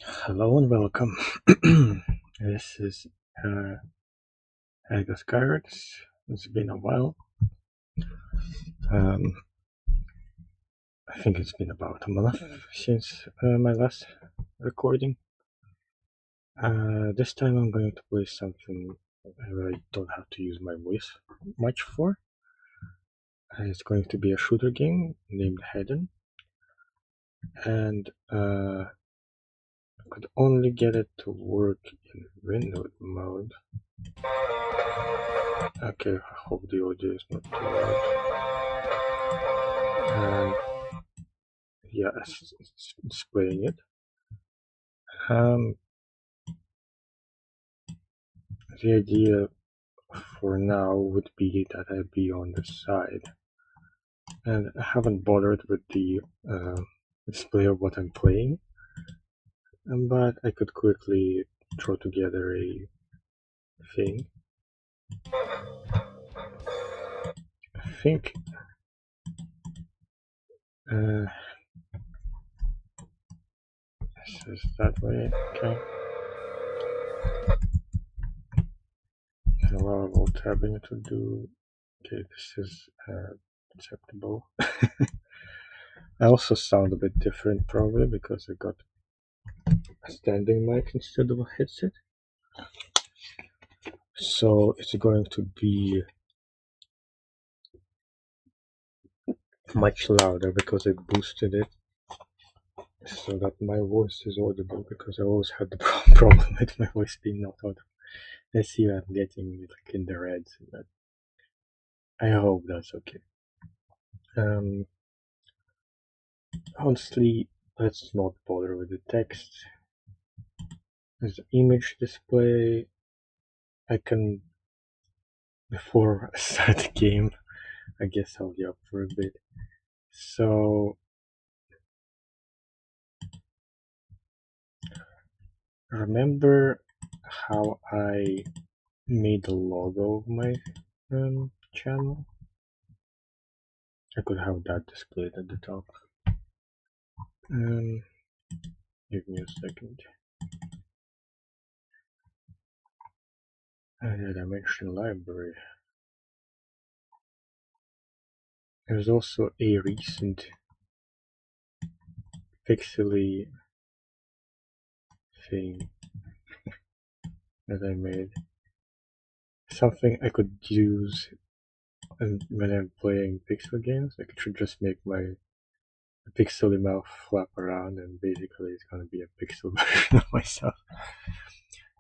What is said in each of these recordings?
Hello and welcome. This is Edgus Kyrax. It's been a while. Um, I think it's been about a month since my last recording. This time I'm going to play something I don't have to use my voice much for. It's going to be a shooter game named Hedon, and I could only get it to work in windowed mode. Okay, I hope the audio is not too loud. And yeah, it's displaying it. The idea for now would be that I'd be on the side, and I haven't bothered with the display of what I'm playing, but I could quickly throw together a thing. I think this is that way. Okay. And a lot of alt tabbing to do. Okay, this is acceptable. I also sound a bit different probably because I got a standing mic instead of a headset. So it's going to be much louder because I boosted it so that my voice is audible, because I always had the problem with my voice being not audible. Let's see what I'm getting like in the reds, but I hope that's okay. Honestly, let's not bother with the text. There's the image display. I can, before I start the game, I guess I'll be up for a bit. So remember how I made the logo of my channel? I could have that displayed at the top. Give me a second. The dimension library. There's also a recent pixely thing that I made. Something I could use when I'm playing pixel games. I should just make my pixely mouth flap around, and basically it's gonna be a pixel version of myself.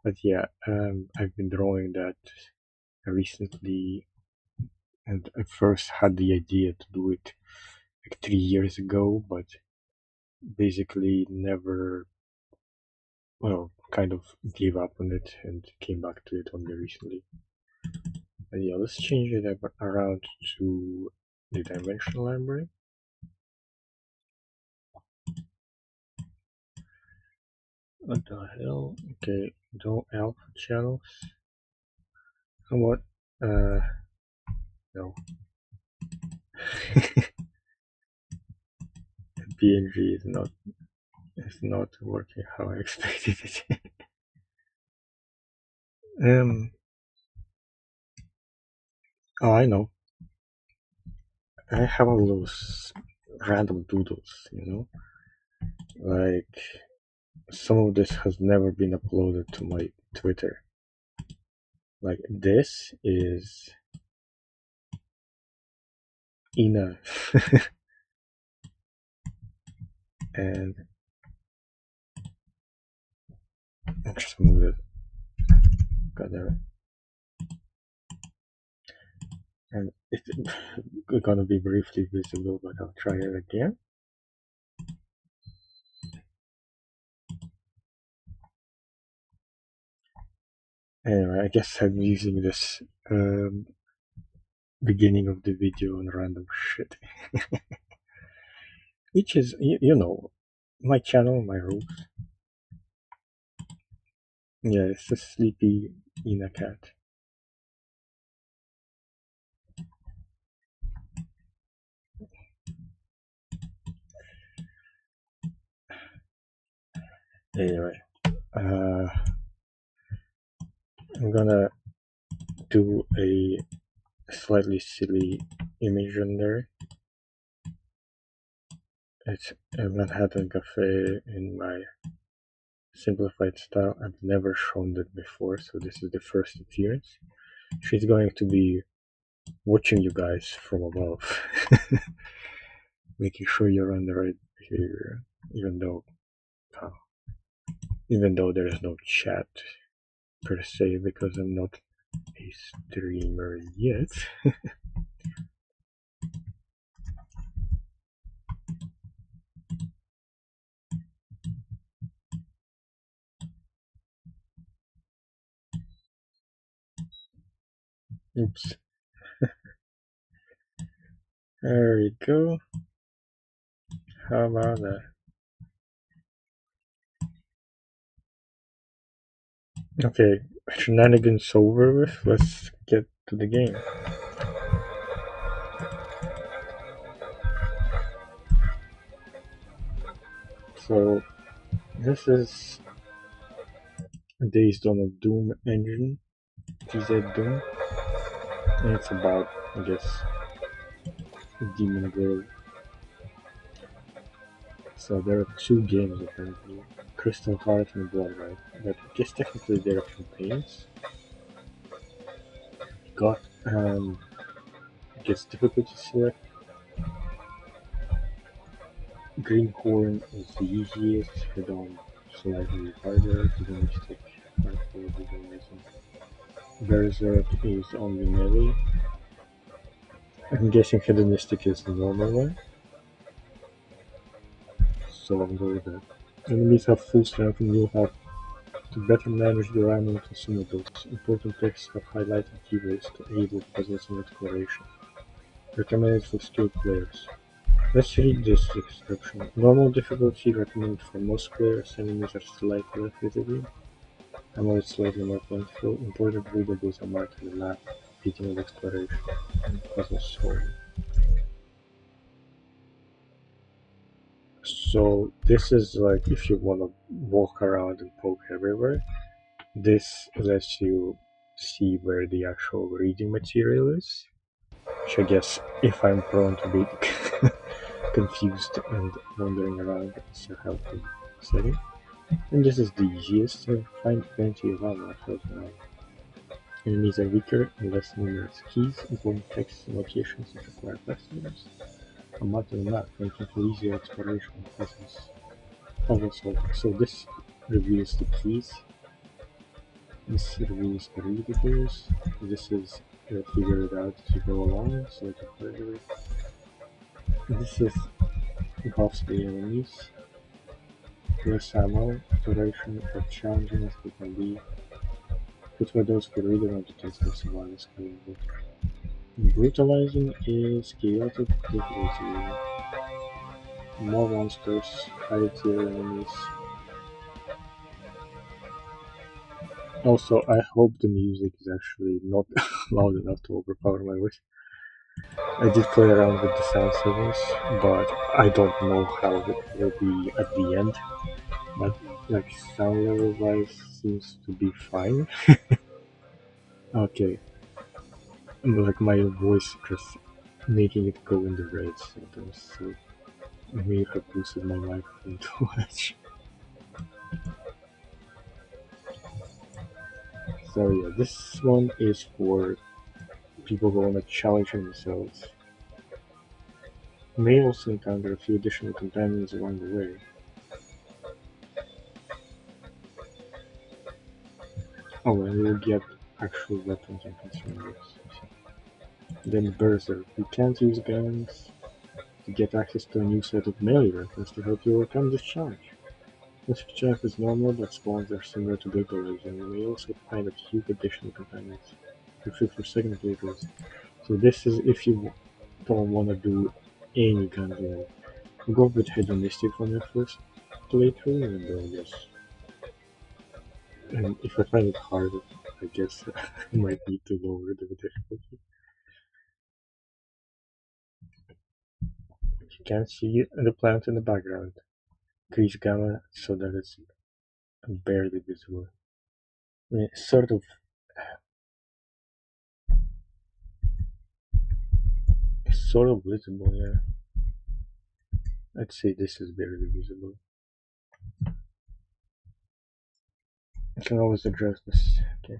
But yeah, I've been drawing that recently, and I first had the idea to do it like 3 years ago, but basically never, well, kind of gave up on it and came back to it only recently. And yeah, let's change it around to the dimension library. What the hell? Okay, no alpha channels. And what? No. The PNG is not working how I expected it. Oh, I know. I have all those random doodles, like some of this has never been uploaded to my Twitter. Like this is Ina and I'll just move it. God damn it. And it's gonna be briefly visible, but I'll try it again. Anyway, I guess I'm using this beginning of the video on random shit. Which is, my channel, my rules. Yeah, it's a sleepy Ina cat. Anyway, uh, I'm gonna do a slightly silly image on there. It's a Manhattan Cafe in my simplified style. I've never shown that before, so this is the first appearance. She's going to be watching you guys from above, making sure you're on the right behavior, even though uh, even though there is no chat per se, because I'm not a streamer yet. Oops. There we go. How about that? Okay, shenanigans over with. Let's get to the game. So, this is based on a Doom engine, TZ Doom, and it's about, I guess, a demon girl. So there are two games apparently, Crystal Heart and Bloodrite, but I guess technically they're campaigns. Got, I guess difficulty select. Greenhorn is the easiest, Hedon slightly harder, hedonistic, hardcore, hedonism. Berserk is only melee. I'm guessing hedonistic is the normal one, so I'll go with that. Enemies have full strength and you'll have to better manage their ammo and consumables. Important texts have highlighted keywords to aid with puzzles and exploration. Recommended for skilled players. Let's read this description. Normal difficulty recommended for most players. Enemies are slightly less visible. Ammo is slightly more plentiful. Important readables are marked on the map, beating of exploration, and puzzle solving. So this is like if you want to walk around and poke everywhere. This lets you see where the actual reading material is, which I guess if I'm prone to be confused and wandering around, it's a helpful setting. And this is the easiest to find plenty of ammo around. Enemies are weaker and less numerous. Keys, important texts, and locations that require flexibility. A map on the map, making for easier exploration and puzzle solving. So this reveals the keys. This reveals the readables. This is figure it out as you go along, so it's a pleasure. This is buffs the enemies. Less ammo, duration, or challenging as they can be. Good for those who really want to test their survival skill. Brutalizing is chaotic difficulty. More monsters, higher tier enemies. Also, I hope the music is actually not loud enough to overpower my voice. I did play around with the sound settings, but I don't know how it will be at the end. But like sound level wise seems to be fine. Okay. Like my voice just making it go in the red sometimes, so I may have boosted my microphone too much. So yeah, this one is for people who want to challenge themselves. May also encounter a few additional companions along the way. Oh, and you'll get actual weapons and consumables. Then Berserk. You can't use guns to get access to a new set of melee weapons to help you overcome this challenge. This challenge is normal, but spawns are similar to Bigglers, and you may also find a few additional companions. Perfect for second players. So this is if you don't want to do any guns in it. Go with hedonistic on your first playthrough, and then yes. And if I find it hard, I guess I might need to lower the difficulty. You can see the plant in the background. Increase gamma so that it's and barely visible. I mean, it's sort of visible, yeah. I'd say this is barely visible. I can always address this. Okay.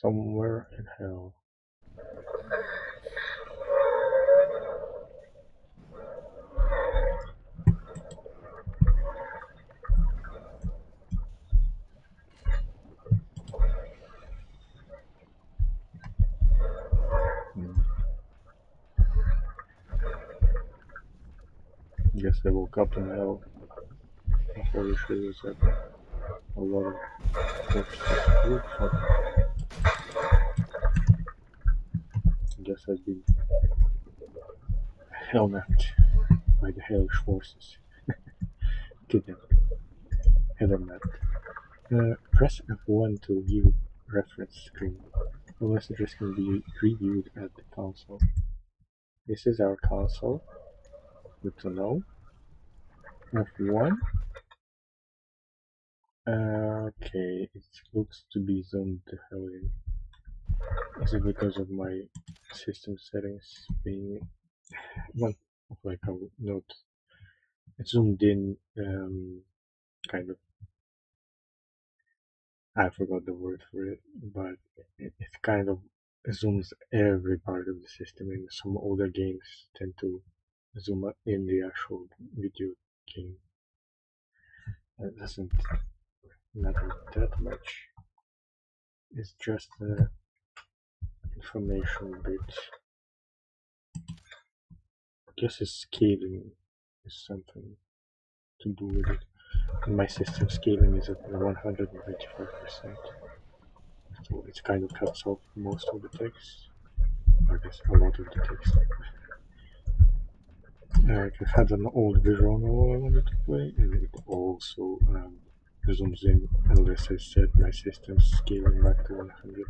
Somewhere in hell. Guess I woke up in hell. Holy shit, is that a lot of corpses. I guess I've been hell-napped by the hellish forces. Kidnapped. Hedon-napped. Press F1 to view reference screen. The messages can be reviewed at the console. This is our console. Good to know. F1. Okay, it looks to be zoomed the hell in. Is it because of my system settings being one of like a note? It's zoomed in, kind of. I forgot the word for it, but it kind of zooms every part of the system. And some older games tend to zoom up in the actual video game. It doesn't matter that much. It's just the information bit. I guess its scaling is something to do with it. And my system scaling is at 125%. So it kind of cuts off most of the text. I guess a lot of the text. I've had an old visual novel I wanted to play, and it also zooms in unless I set my system scaling back to 100.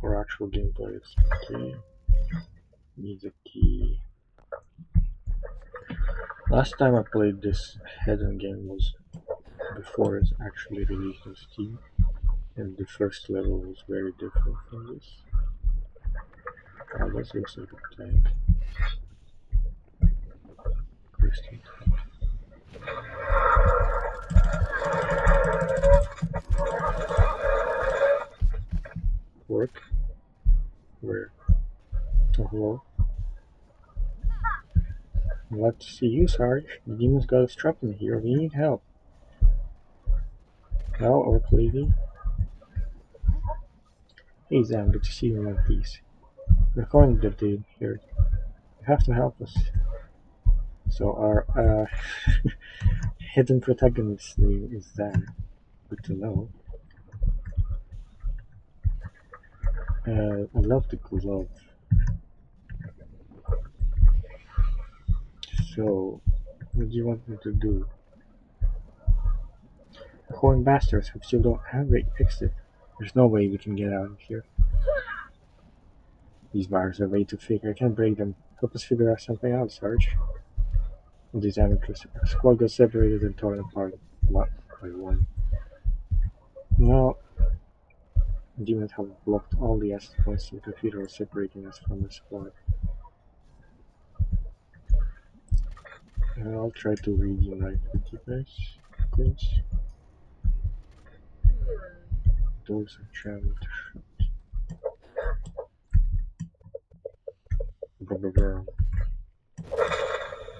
For actual gameplay, it's okay. Needs a key. Last time I played this Hedon game was before it's actually released on Steam, and the first level was very different from this. Oh, this looks like a tank. Crystal tank. Work? Where? Oh, hello? I'm glad to see you, Sarge. The demons got us trapped in here. We need help. Well, Orc Lady? Hey, Zam, good to see you in one piece. We're calling the day here. You have to help us. So our hidden protagonist's name is Zam. Good to know. I love the glove. So, what do you want me to do? The horned bastards have still don't have a exit. There's no way we can get out of here. These bars are way too thick. I can't break them. Help us figure out something out, Sarge. All these amateurs. Our squad got separated and torn apart one by one. Now, demons have blocked all the access points to the computer, separating us from the squad. I'll try to reunite with you guys, of course. Doors are jammed shut.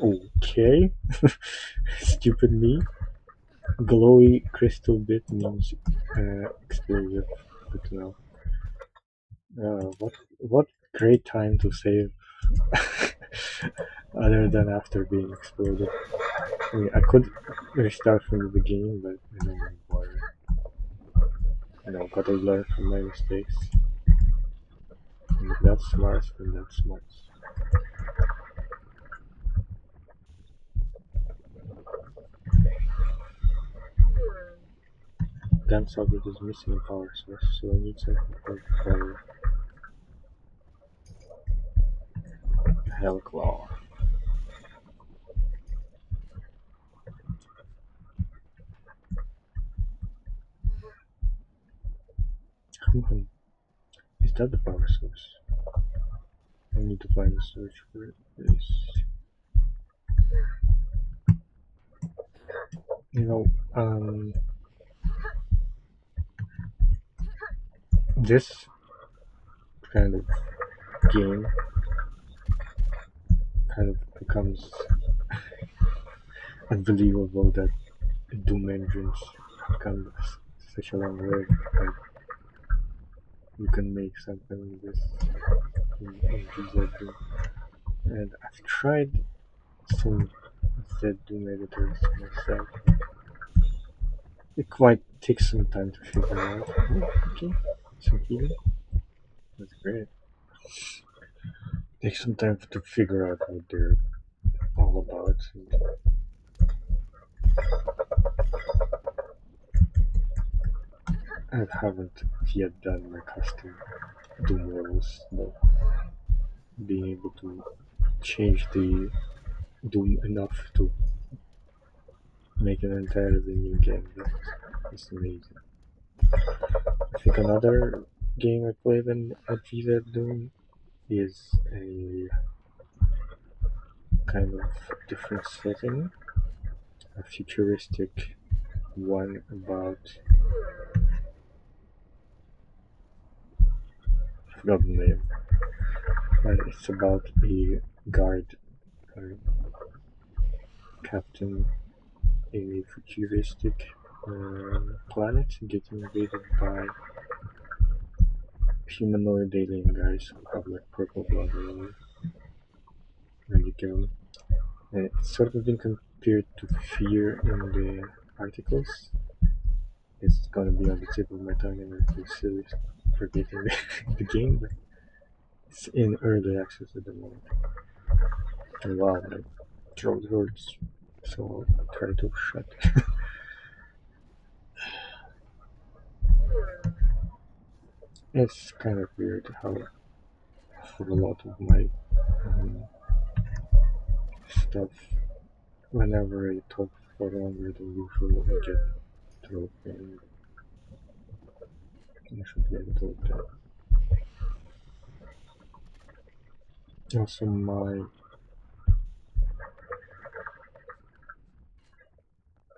Okay. Stupid me. Glowy crystal bit means explosive. Good to know. What great time to save other than after being exploded. I mean, I could restart from the beginning, but I don't want to bother. Gotta learn from my mistakes. And if that's smart, then that's smart. Gun socket is missing a power source, so I need something for power. Hellclaw. Is that the power source? I need to find a search for it. You know, this kind of game kind of becomes unbelievable that Doom engines have come such a long way. Like, you can make something like this in GZ Doom. And I've tried some Z Doom editors myself. It quite takes some time to figure out. Oh, okay, some healing. That's great. Takes some time to figure out what they're all about. I haven't yet done my custom Doom levels, but being able to change the Doom enough to make an entirely new game, that's amazing. I think another game I played in at GZ Doom is a kind of different setting, a futuristic one about, I forgot the name, but it's about a guard captain in a futuristic planet getting invaded by humanoid alien guys who have like purple blood and you kill them. It's sort of been compared to Fear in the articles. It's gonna be on the tip of my tongue and I feel silly forgetting the game, but it's in early access at the moment. And wow, my throat hurts, so I'll try to shut. It's kind of weird how for a lot of my stuff, whenever I talk for longer than usual, I get throat pain. I should be able to look that. Also,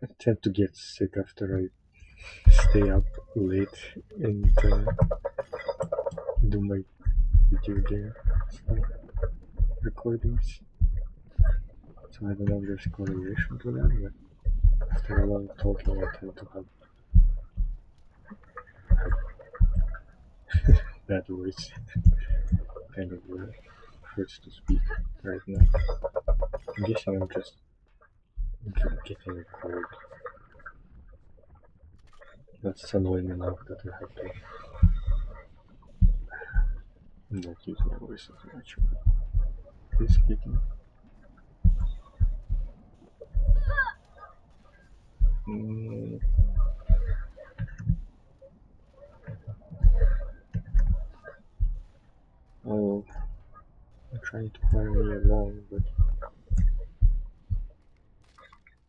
I tend to get sick after I stay up late and do my video game stuff, recordings. So I don't know if there's a correlation to that, but after a lot of talking, I tend to have bad voice. Kind of hurts to speak right now. I'm guessing I'm just getting a cold. That's annoying enough that I have to not use my voice as much. Please speaking. Oh, I'm trying to find me along, but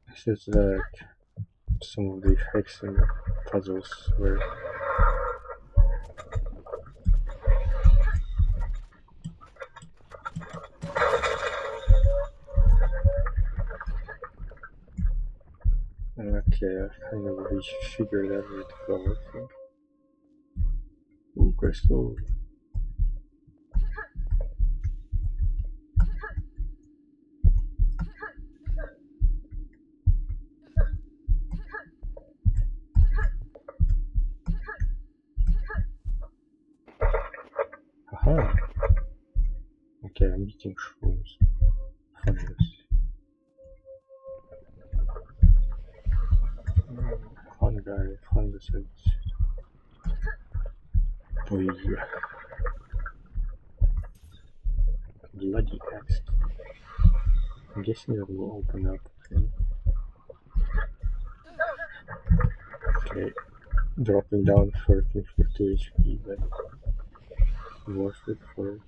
it says that some of the Hexen puzzles were okay, I kind of figured out where to go, I think. Ooh, crystal. Aha! Okay, I'm eating shrooms. Fungus. Fungi, funguses. Boy. Bloody axe. I'm guessing that will open up. Okay, dropping down hurt me for 2 HP, but worth it for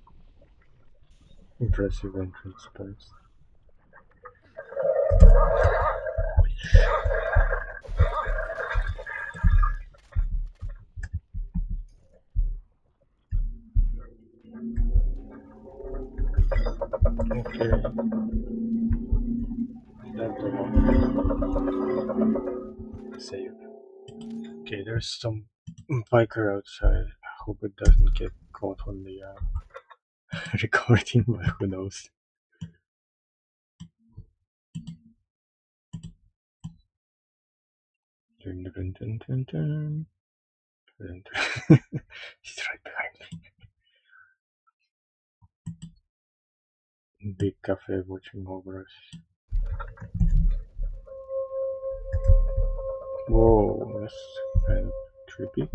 Impressive entrance points. Okay, that the one. Save. Okay, there's some biker outside. I hope it doesn't get caught on the recording, but who knows. Dun, dun, dun, dun, dun. Dun, dun. He's right behind me. Big cafe watching over us. Whoa, that's kind of trippy.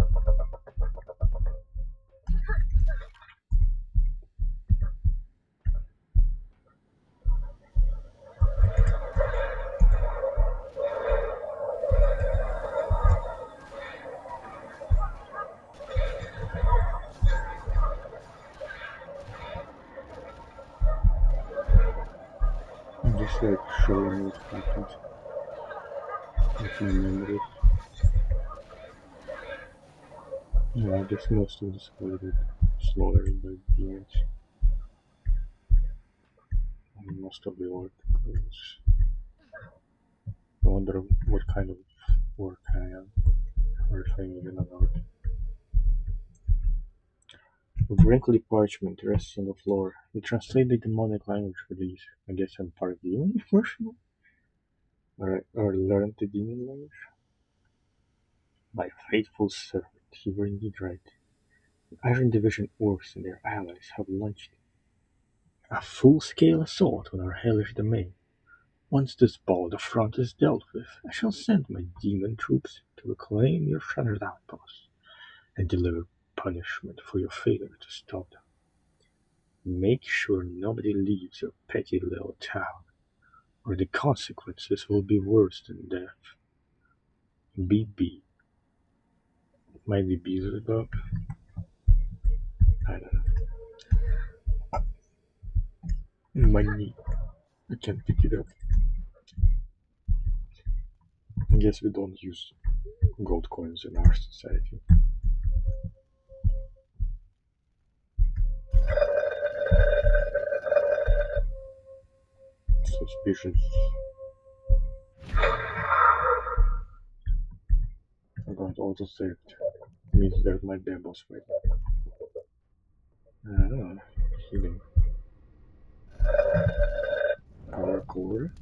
I'm just like showing what happened with my memories. Yeah, I guess most of this will get slaughtered by demons. And most of the oracles. I wonder what kind of orc I am. Or if I'm even an orc. A wrinkly parchment rests on the floor. You translate the demonic language for these. I guess I'm part of the demon version? Or learn the demon language? My faithful servant, you were indeed right. The Iron Division orcs and their allies have launched a full-scale assault on our hellish domain. Once this ball of the front is dealt with, I shall send my demon troops to reclaim your shattered outposts and deliver punishment for your failure to stop them. Make sure nobody leaves your petty little town, or the consequences will be worse than death. BB. Might be Beelzebub? I don't know. Money. I can't pick it up. I guess we don't use gold coins in our society. Suspicious. I'm going to auto save. Means there might be a boss fight. I don't know. Healing. Power core.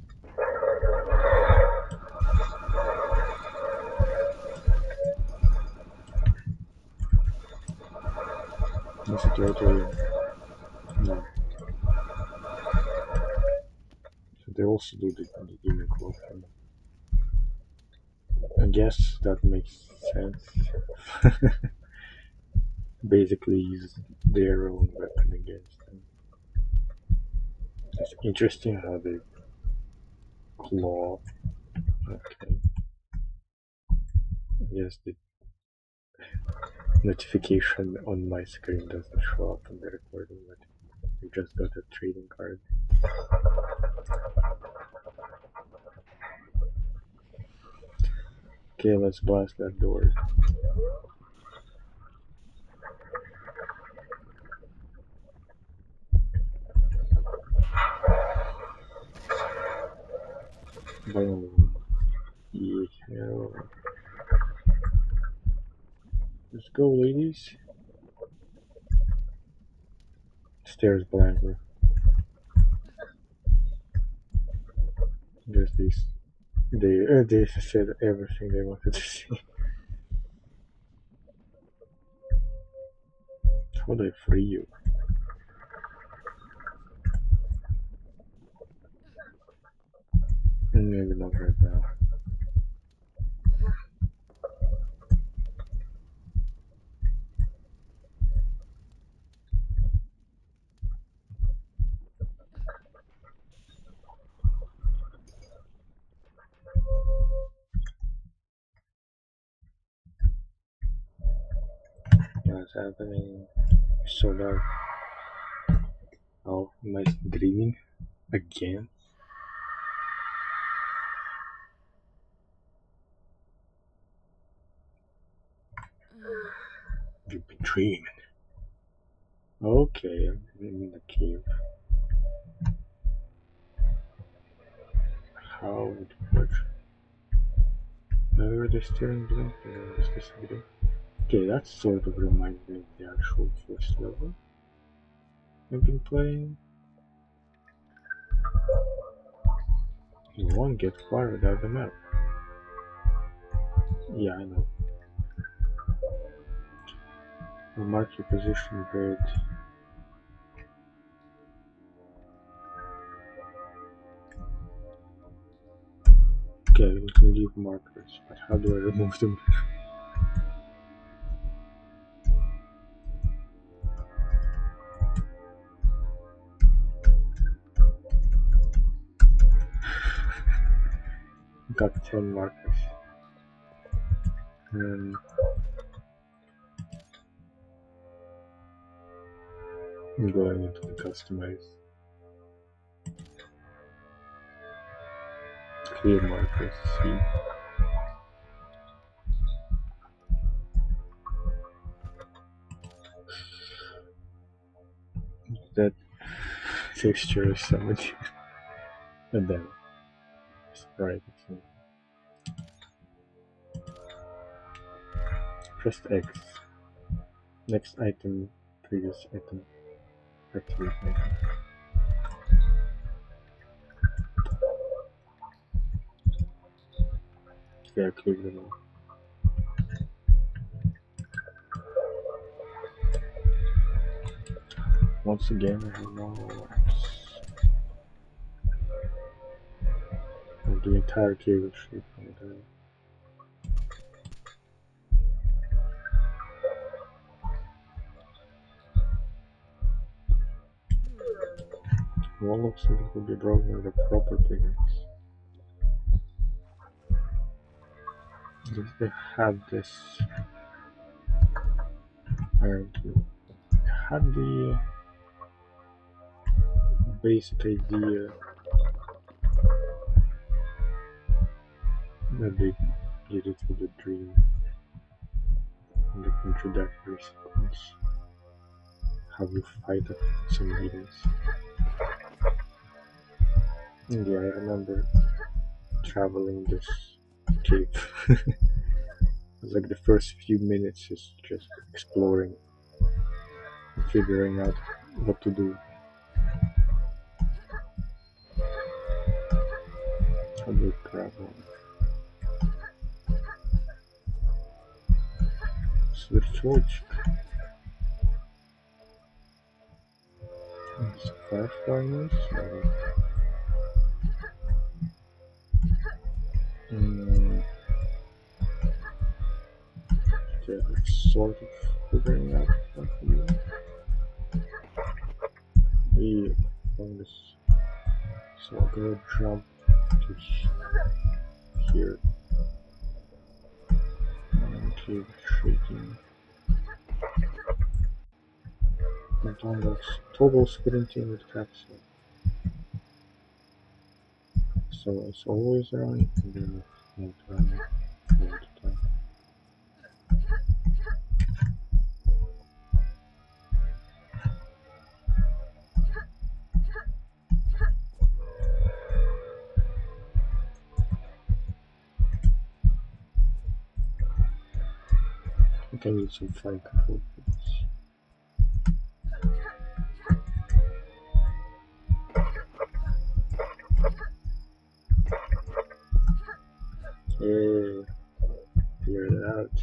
What's the territory? No. So they also do the demon core thing. I guess that makes sense. Basically use their own weapon against them. It's interesting how they claw. Okay. Yes, the notification on my screen doesn't show up on the recording, but we just got a trading card. Okay, let's blast that door. Boom. Yeah. Let's go, ladies. Stairs blankly. Just these. They said everything they wanted to see. How do I free you? Maybe not right now. What's happening? So dark. Oh, am I dreaming again? You've been dreaming. Okay, I'm in the cave. How would it work? Where the steering wheel? What's this video? Okay, that sort of reminds me of the actual first level I've been playing. You won't get far without the map. Yeah, I know. I'll mark your position grid. Okay, we can leave markers, but how do I remove them? Got 10 markers. I'm going into the customize. Clear markers, see. That texture is so much. And then, right. Press X. Next item, previous item, activate item. Yeah, clear them all. Once again, I have no words. And the entire cave is shaped from the wall looks like it could be broken with a proper pickaxe. If they had this iron key, had the basic idea that they did it with a dream in the introductory sequence. How you fight some demons. And yeah, I remember traveling this cave. It was like the first few minutes is just exploring and figuring out what to do. How do I travel? Switch. It's fireflies. Okay, it's sort of figuring out what to do. Yeah, fungus. So I'll go jump to here. And keep shaking. And on toggle sprinting with capsule. So it's always running and then not running all the time. I think I need some fine control for this. Yeah, figured it out.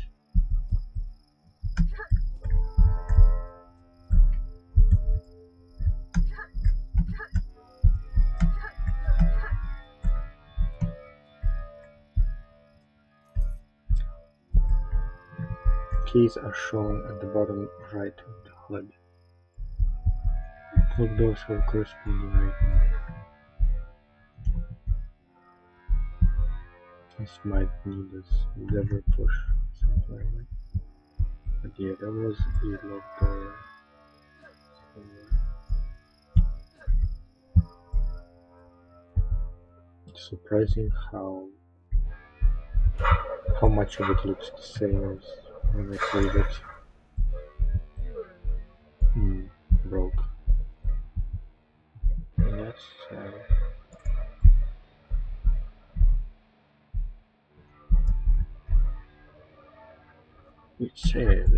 Keys are shown at the bottom right of the HUD. Look those for corresponding item. This might need a lever push, something like that. But yeah, that was a lot Surprising how much of it looks the same as when I played it. Broke. Yes. It's sad.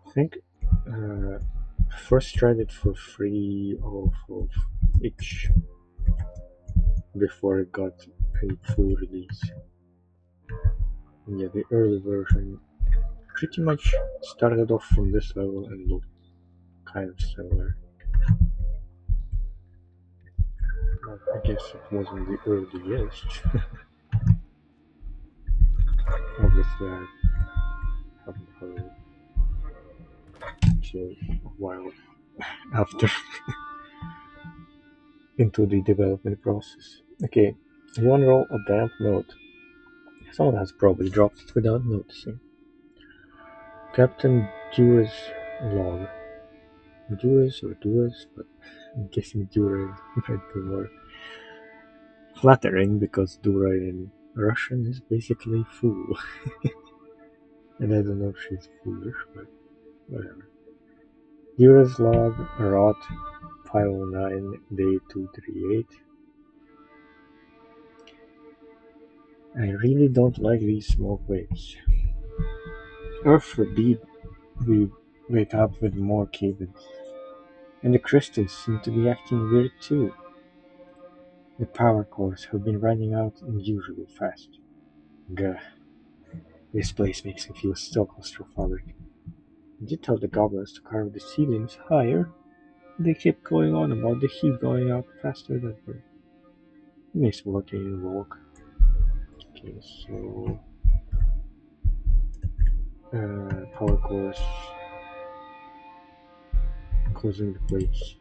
I think first tried it for free off of itch before it got a full release. And yeah, the early version pretty much started off from this level and looked kind of similar. But I guess it wasn't the earliest. Obviously, I haven't heard until a while after into the development process. Okay, you unroll a damp note. Someone has probably dropped it without noticing. Captain Dewey's log. Dewey's or Dewey's, but I'm guessing Dewey might be more flattering because Dura in Russian is basically fool. And I don't know if she's foolish, but whatever. Dura's log, rot, 509, day 238. I really don't like these smoke waves. Earth forbid we wake up with more cables. And the crystals seem to be acting weird too. The power cores have been running out unusually fast. Gah. This place makes me feel so claustrophobic. I did tell the goblins to carve the ceilings higher. They kept going on about the heat going up faster than ever. Miss working in walk. Okay, so power cores closing the plates.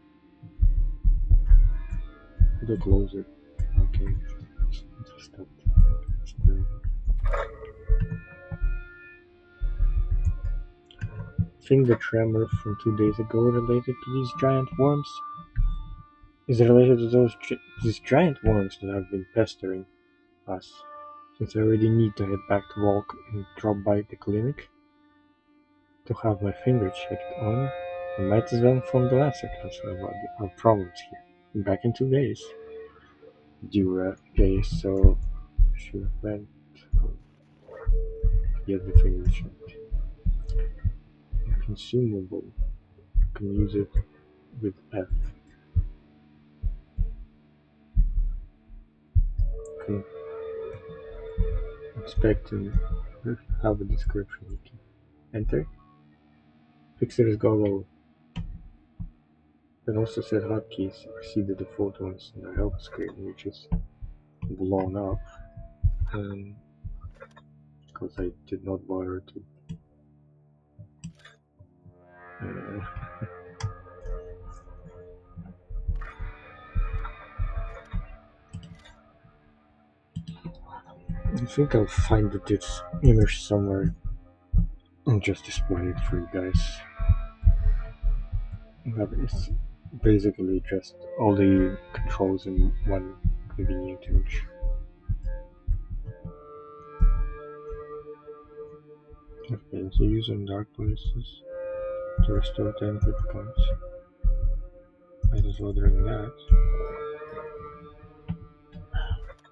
How do I close it? Okay, stop. Think the tremor from 2 days ago related to these giant worms? Is it related to these giant worms that have been pestering us? Since I already need to head back to Volk and drop by the clinic to have my finger checked on, I might as well inform the Lancer Council about our problems here. Back in 2 days. Dura. Okay, so she went get the finger checked. Consumable. You can use it with F. Okay. Expect to have a description. You can enter. Fixer's goggle. It also said hotkeys. Received the default ones in the help screen, which is blown up. Because I did not bother to. I think I'll find this image somewhere and just display it for you guys. But it's basically just all the controls in one convenient image. Okay, so use in dark places to restore 10 hit points. Might as well drink that.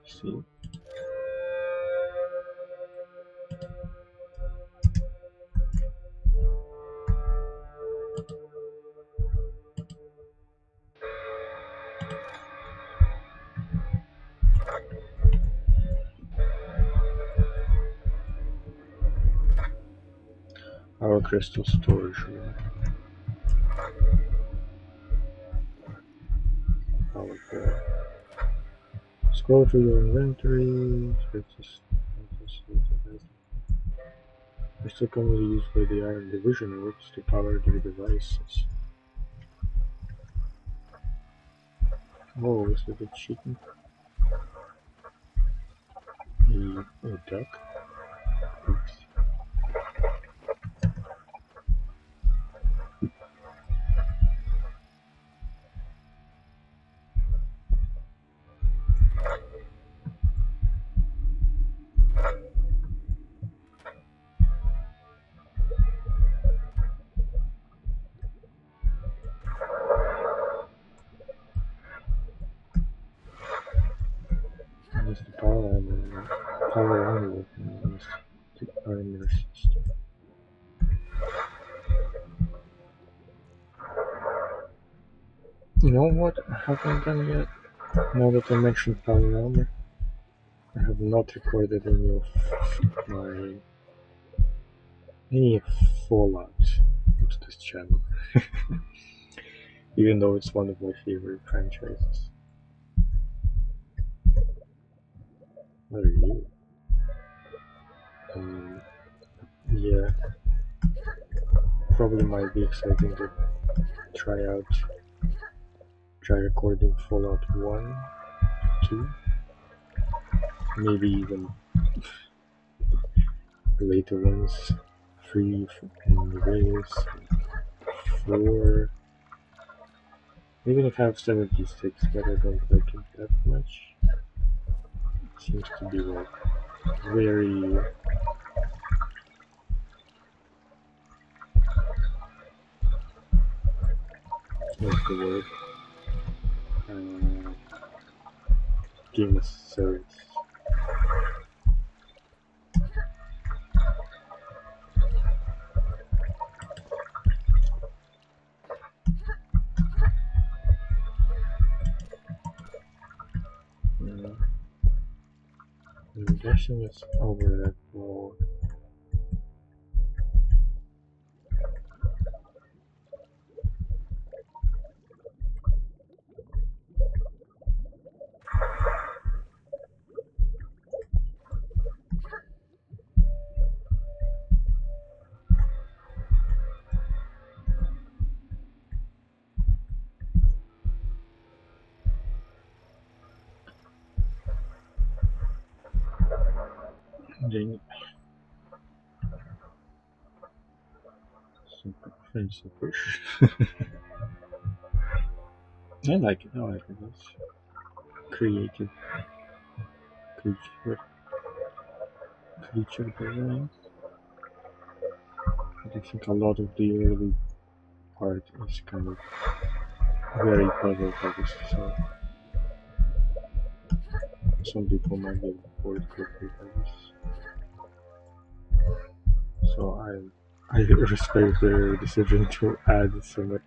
Let's see. Our crystal storage room. Power core. Scroll through your inventory. Crystal commonly used by the Iron Division works to power their devices. Oh, is that a cheating? A duck? Oops. power only the armor system. You know what I haven't done yet? Now that I mentioned power armor, I have not recorded any Fallout onto this channel. Even though it's one of my favorite franchises. What are you? Yeah, probably might be exciting to try recording Fallout 1, 2, maybe even later ones, 3 waves, 4, even if I have 76, but I don't like it that much. It seems to be like very what's the word? Game of service. I'm guessing it's over that wall. Dang it. Super fancy push. I like it. It's creative creature design. But I think a lot of the early part is kind of very puzzle focused, so some people might get bored quickly by this. So I respect their decision to add some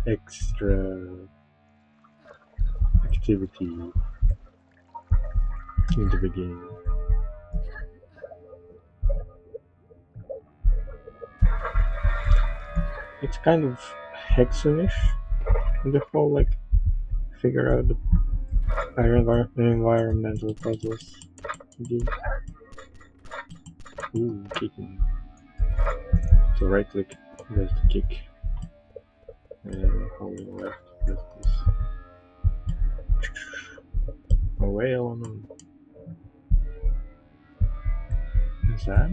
extra activity into the game. It's kind of Hexenish, the whole like figure out the environmental puzzles game. Ooh, kicking. So right click does the kick, and holding left does this. Away on them. Is that?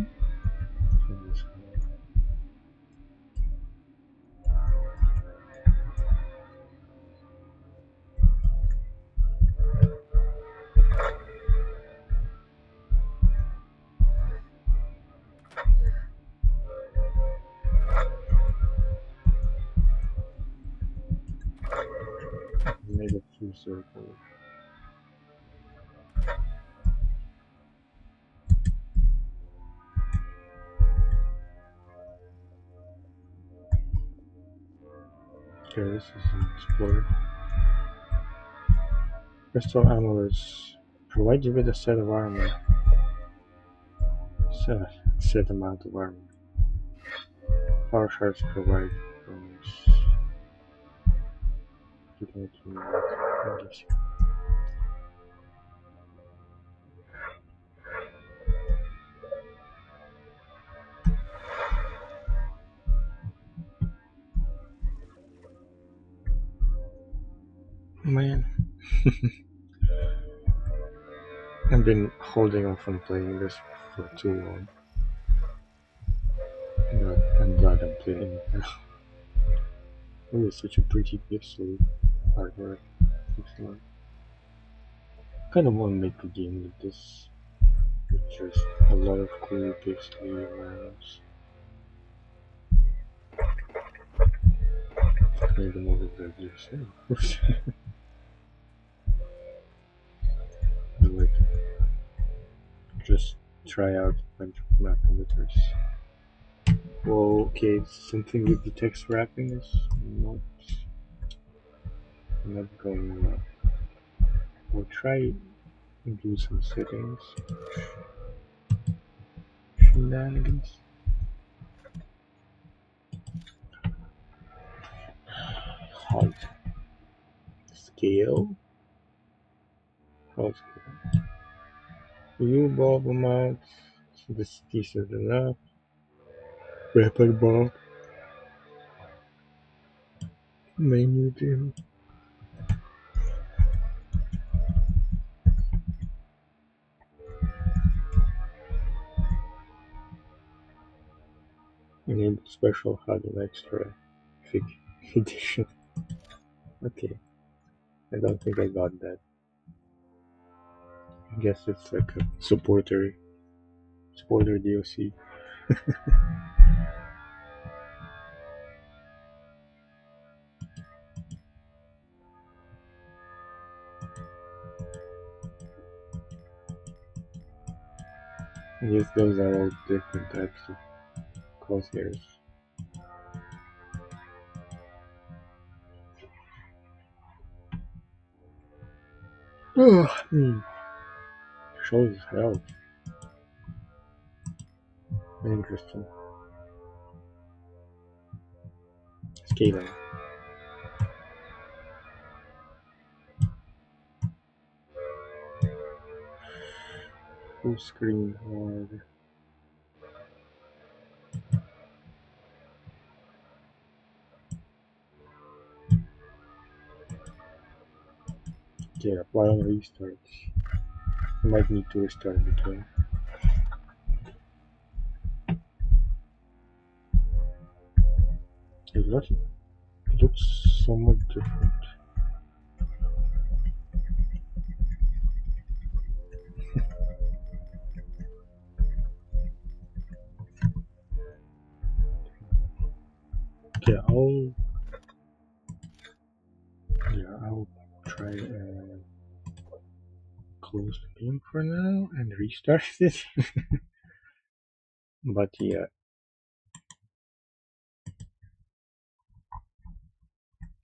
Made a few circles. Okay, this is an explorer. Crystal amulets provide you with a set of armor. Set amount of armor. Power shards provide bonus. Man. I've been holding off on playing this for too long. But I'm glad I'm playing it now. Oh, it's such a pretty pixel artwork. Excellent. Kind of want to make a game like this. With just a lot of cool pixely environments. Made them over there just I like it. just try out a bunch of map editors. Well, okay, something with the text wrapping is not going well. I'll try and do some settings. Shenanigans. Height. Scale. How scale? View bulb amount. So this is decent enough. Weapon bulb. Menu dim. Enable special Hedon extra fig edition. Okay. I don't think I got that. I guess it's like a supporter DLC. I guess those are all different types of crosshairs. Shows health. Interesting. Scaling. Full screen hard. Okay, apply on restart. I might need to restart between. It looks somewhat different. Okay, I'll try and close the game for now and restart it. But yeah,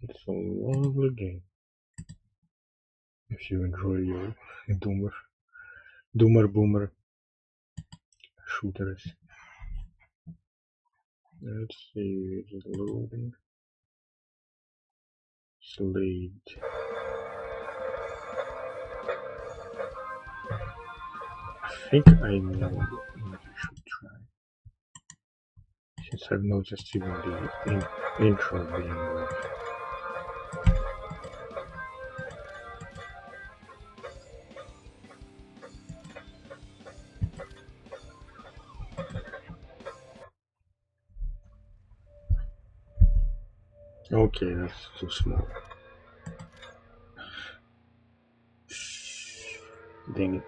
it's a lovely game. If you enjoy your Doomer Boomer shooters. Let's see, is it loading? Slade. I think I know what I should try. Since I've noticed even the intro being off. Okay, that's too small. Dang it.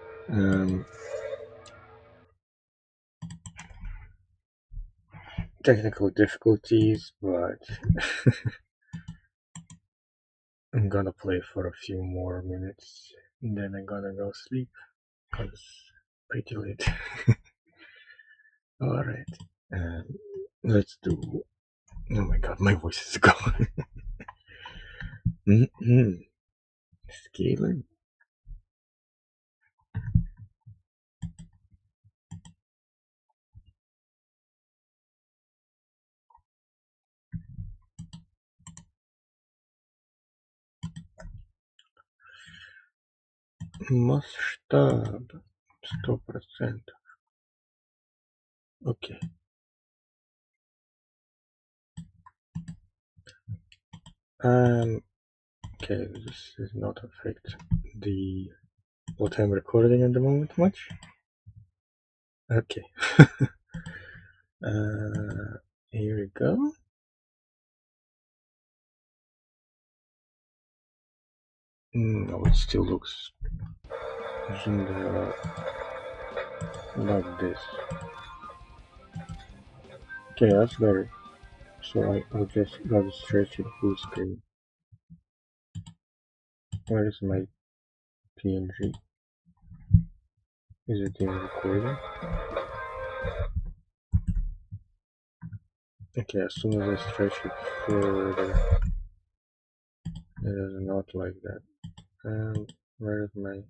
Technical difficulties, but I'm gonna play for a few more minutes and then I'm gonna go sleep because it's pretty late. Alright, let's do. Oh my god, my voice is gone. Scaling. Масштаб 100%. Okay. Okay, this does not affect the what I'm recording at the moment much. Okay. Here we go. No, it still looks zoomed out like this. Okay, that's better. So I'll just gotta stretch it full screen. Where is my PNG? Is it in recording? Okay, as soon as I stretch it further, it does not like that. And where is my...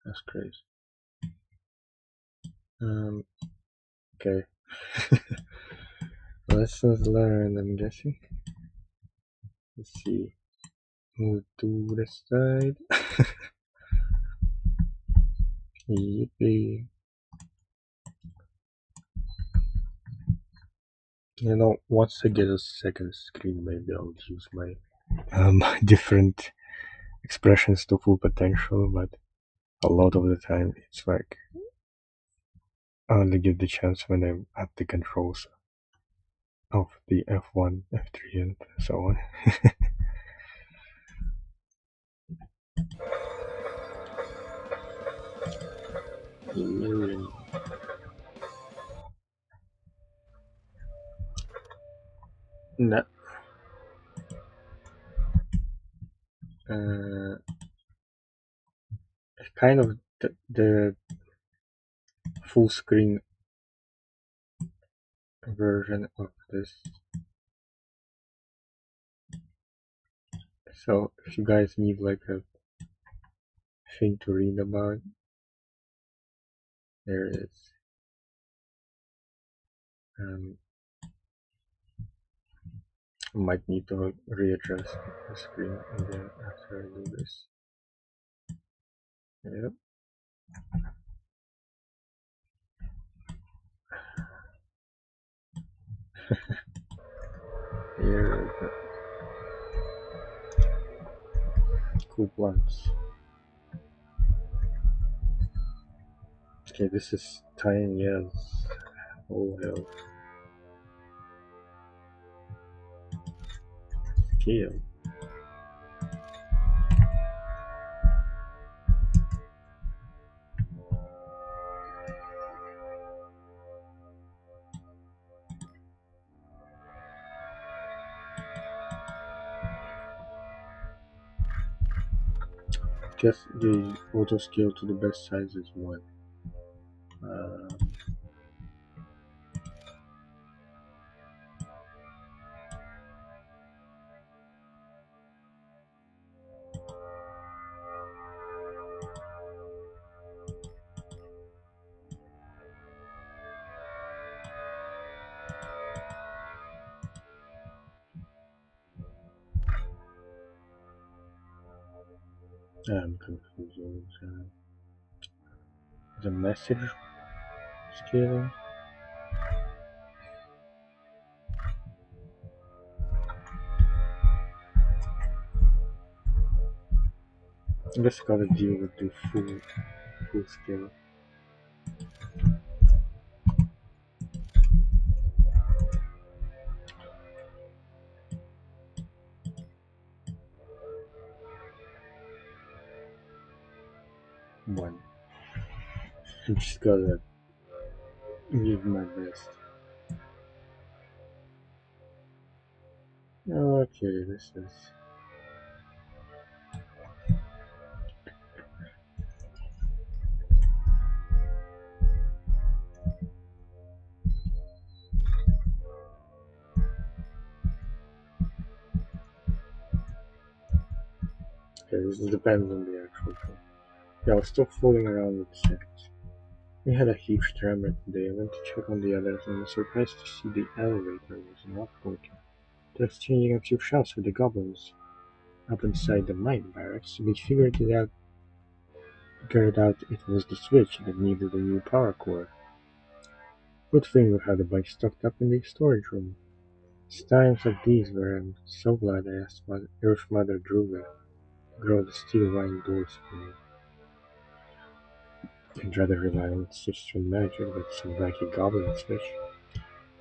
That's crazy. Okay. Lessons learned, I'm guessing. Let's see. Move to the side. Yippee. You know, once I get a second screen, maybe I'll use my different expressions to full potential, but a lot of the time it's like I only get the chance when I'm at the controls of the F1, F3, and so on. No. Kind of the full screen version of this. So if you guys need like a thing to read about, there it is. I might need to readjust the screen again after I do this. Yep. Here we go. Cool plants. Okay, this is tiny as all hell. Scale. Guess the auto scale to the best size is 1. I'm confused. The message scaling? I guess I gotta deal with the full scale. One. I'm just gotta give my best. Okay, this is... Okay, this depends on the actual thing. Yeah, I was still fooling around with settings. We had a huge tremor today. I went to check on the others and was surprised to see the elevator was not working. They were exchanging a few shots with the goblins up inside the mine barracks. We figured out it was the switch that needed a new power core. Good thing we had a bunch stocked up in the storage room. It's times like these where I'm so glad I asked Earth Mother Druga to grow the steel vine doors for me. I'd rather rely on crystal magic than some wacky goblin switch.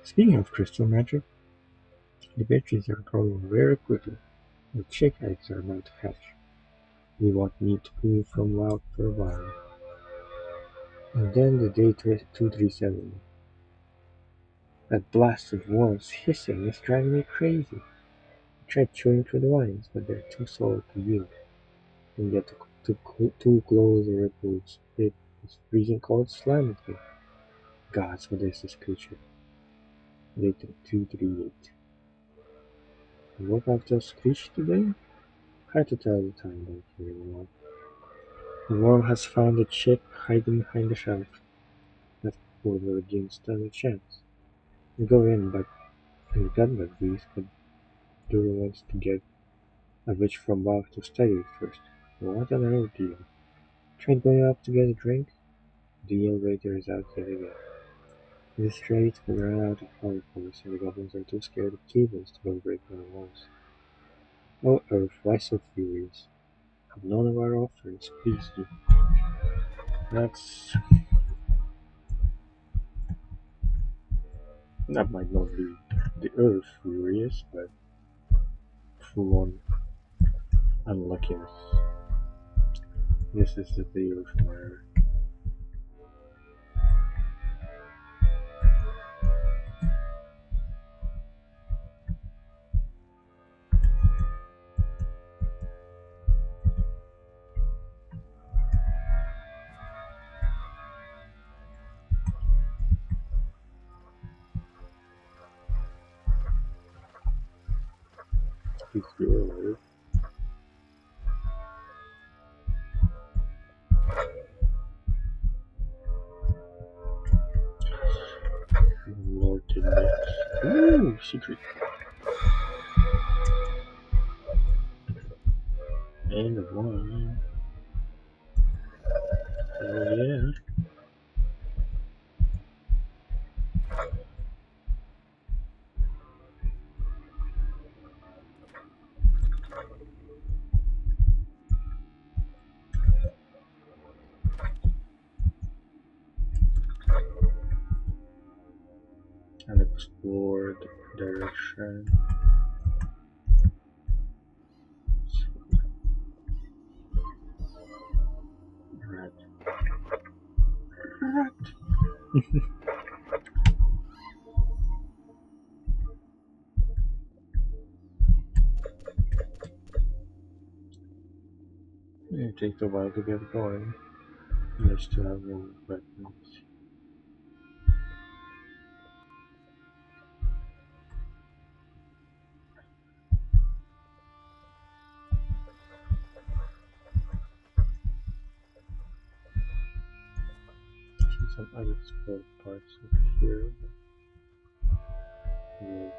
Speaking of crystal magic, the batteries are growing very quickly. The chick eggs are about to hatch. We won't need to move from wild for a while. And then the day 237. That blast of worms hissing is driving me crazy. I tried chewing through the lines, but they're too slow to yield. And get too close, the ripples hit this freezing cold slime at me. Gods, what is this creature? Later 238. What I've just screeched today? Hard to tell the time though, hearing one. The worm has found a chip hiding behind the shelf. That portal didn't stand a chance. We go in, but in gunman grease, but Dura wants to get a witch from above to study it first. What an ordeal. Tried going up to get a drink. The elevator is out yet again. It is straight, but we run out of power cores, and the goblins are too scared of cables to go break down the walls. Oh Earth, why so furious? Have none of our offerings, please do. That's that might not be the Earth furious, but full on unluckiness. This is the day of murder. Please do. Lord Index. Ooh, secret. And one. Oh yeah. And explore the direction. Rat. Rat. It takes a while to get going. Nice to have no weapons. See some unexplored parts over here. We'll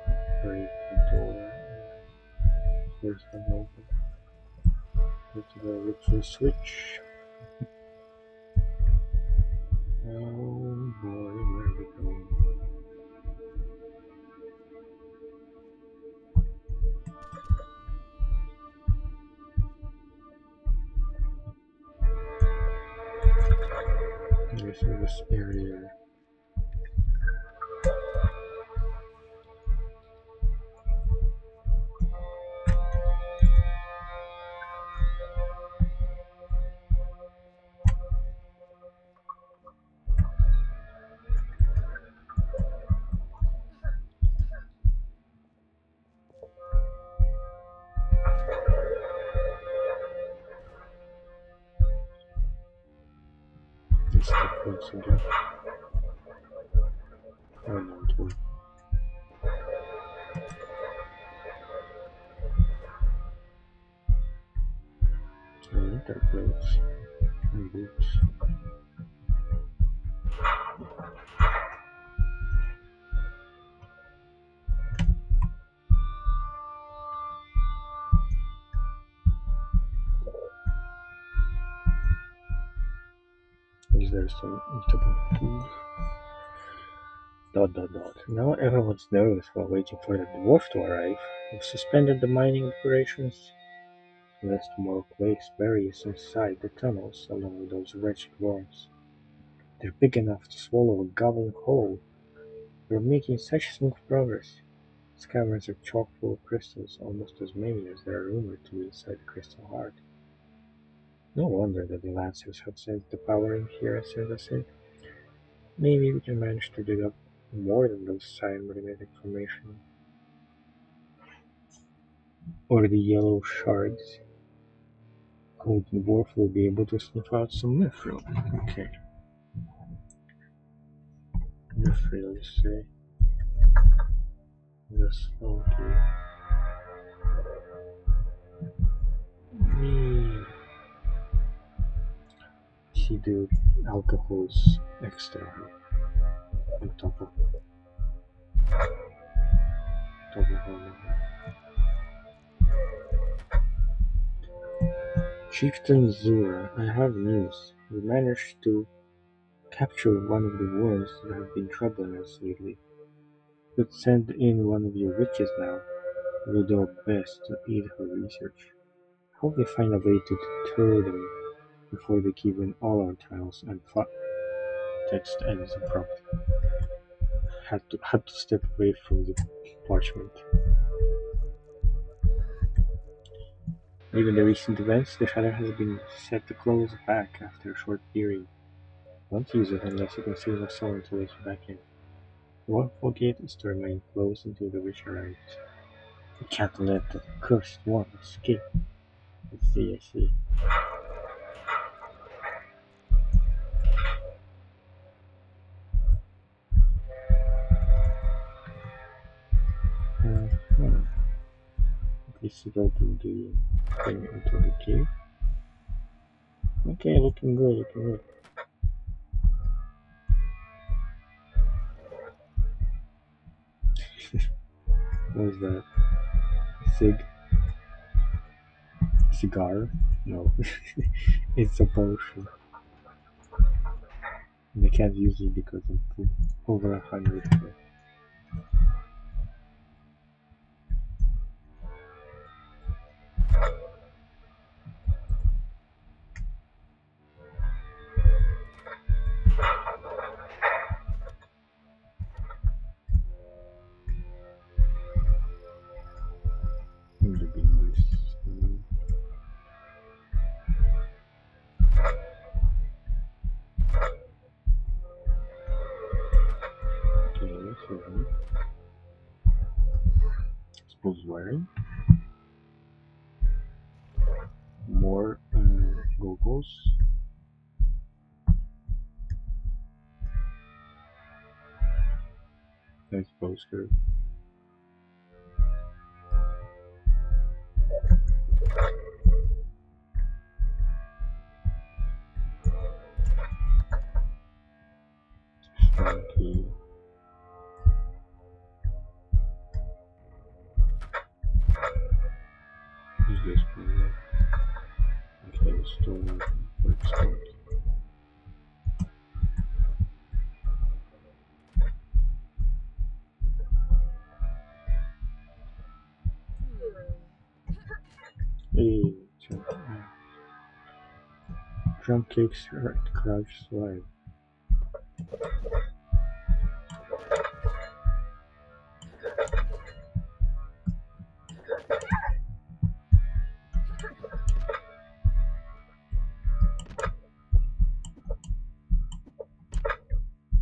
break the door and force them open. Go to the ritual switch. Oh boy, where are we going? This is this area. This is the once again. Oh no, it won't. Interface. And boots. Is there some eatable food? Dot dot dot. Now everyone's nervous while waiting for the dwarf to arrive. We've suspended the mining operations. Lest more plagues bury us inside the tunnels along with those wretched worms. They're big enough to swallow a goblin whole. We're making such smooth progress. These caverns are chock full of crystals, almost as many as there are rumored to be inside the crystal heart. No wonder that the Lancers have sent the power in here and sent us in. Maybe we can manage to dig up more than those cybernetic formation. Or the yellow shards. Golden Dwarf will be able to sniff out some mithril. Okay. Mithril, you say? Yes, okay. See the alcohols extra on top of all. Chieftain Zura, I have news. We managed to capture one of the worms that have been troubling us lately. Could send in one of your witches now. We'll do our best to aid her research. Hope they find a way to deter them before they give in all our trials and fought. Text ends abrupt. Had to step away from the parchment. Given the recent events, the shutter has been set to close back after a short period. Don't use it unless you can save a soul to let you back in. The wonderful gate is to remain closed until the witch arrives. We can't let the cursed one escape. I see. At least go to the thing into the cave. Okay, looking good. What is that? Cigar? No. It's a potion. And I can't use it because I'm over 100. Suppose wearing more goggles. I suppose good. Okay. Use this one. Okay, stone works out. Hey, drum kicks crouch slide.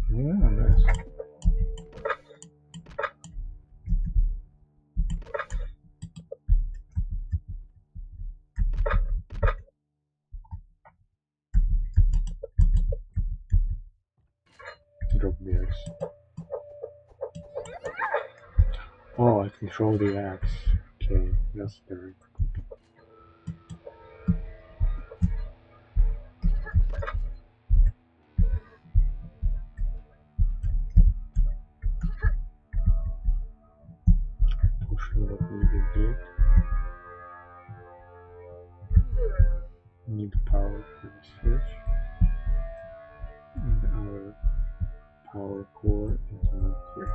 Yeah, nice. Drop the axe. Oh, I control the axe. Okay, that's very cool. Potion of moving gate. Need power for the switch. And our power core is not here.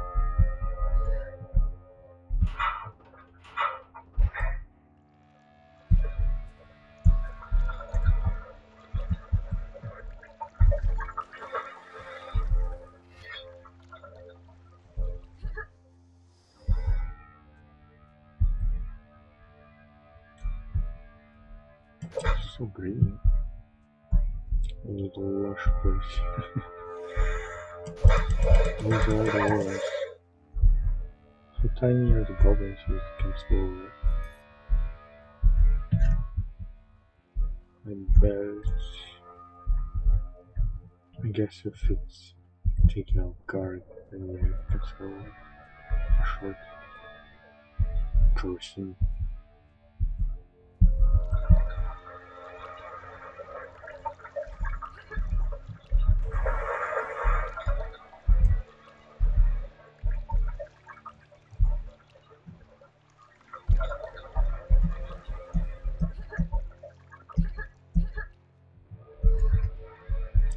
So green. I need to wash first. These are the walls. So tiny are the bubbles you can explore. And bells. I guess if it's taking out guard, then you can throw a short person.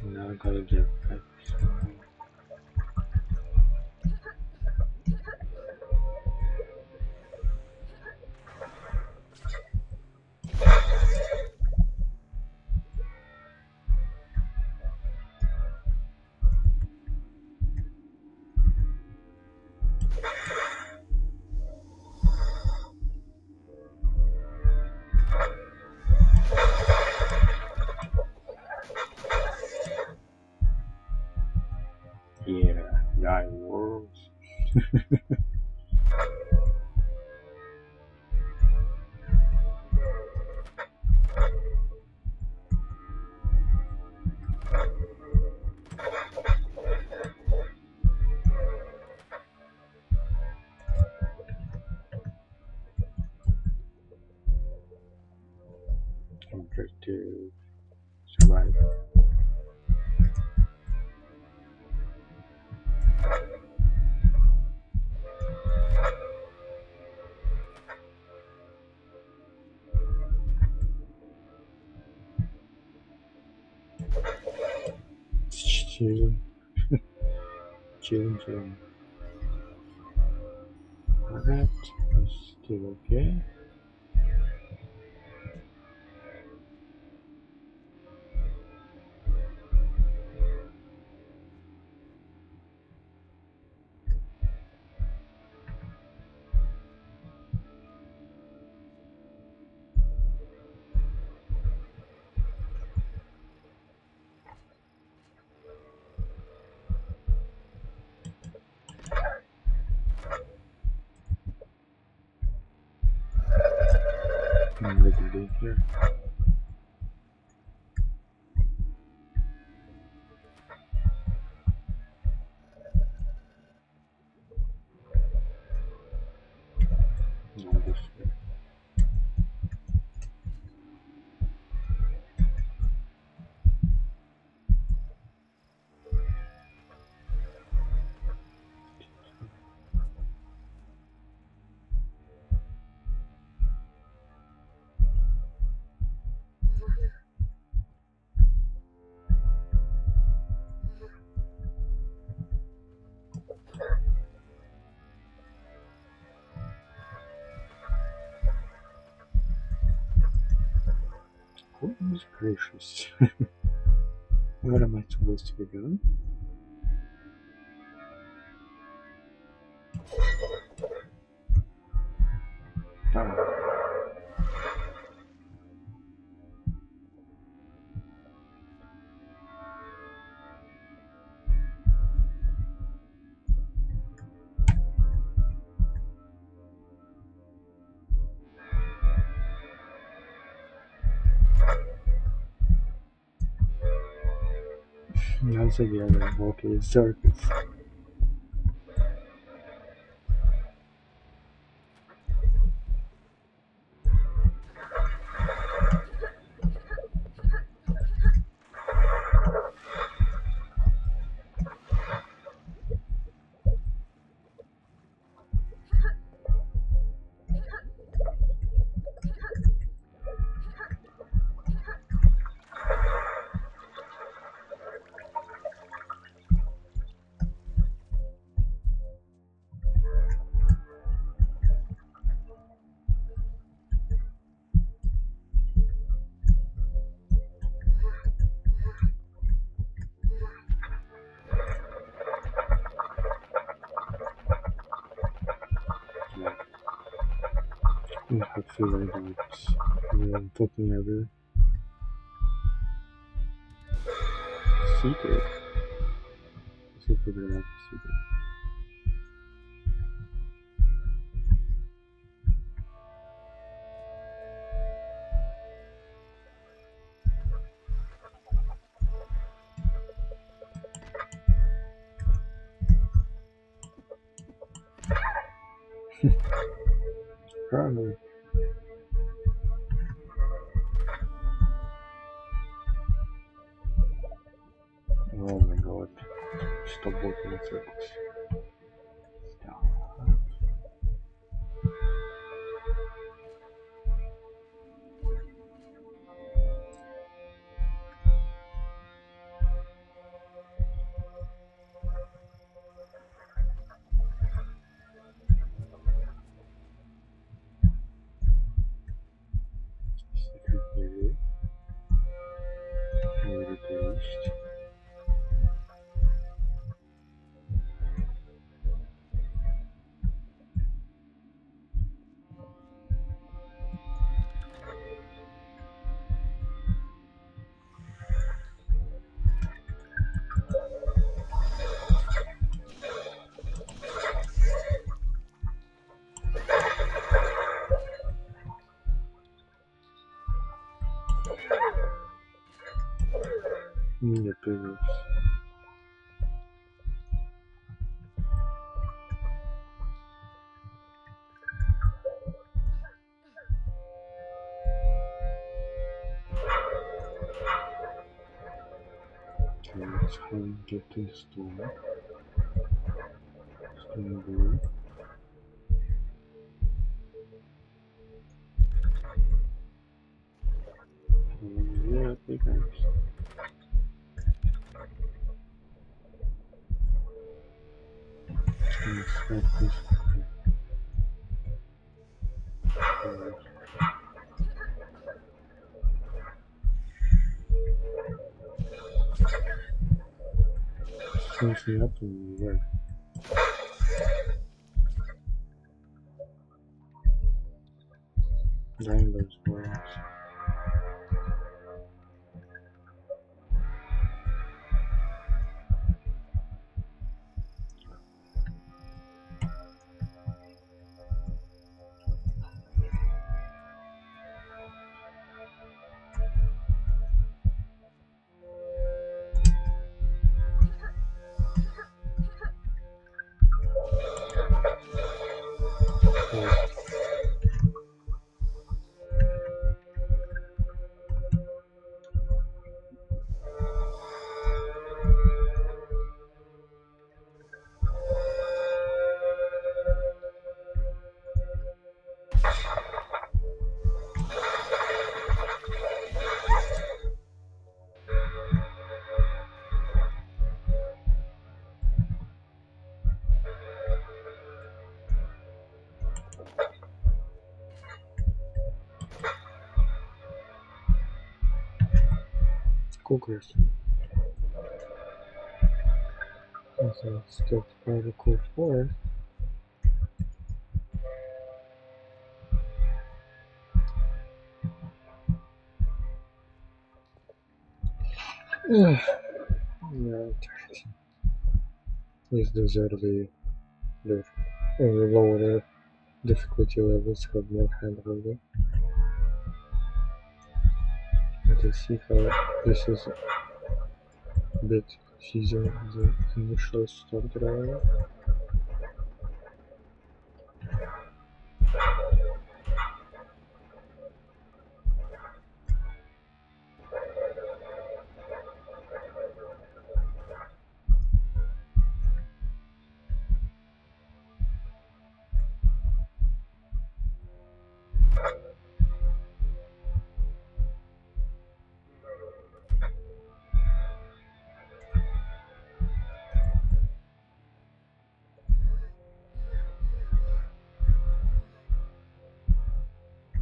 Now I gotta get back somehow. Yeah, 9 worlds. Objective survive. Chilling. Chilling. Alright, it's still okay. I'm looking big here. No, this way. Goodness gracious. What am I supposed to be doing? Oh. Once again, I'm walking in circles. I have a feeling that I'm talking ever. Secret? Is it programmable secret. Probably. Oh my god. Stop walking in circles. Stop. Secretary. Rearranged. Need a bigger. Okay, let's how we get to the store. Stone blue. Yeah, big guys. Let's start this. Change me up and work. Dying those words. Cookers. Also, still pretty cool for. Yeah, these deserve to be the lower difficulty levels have more handholding. But I see how this is a bit easier than the initial start driver.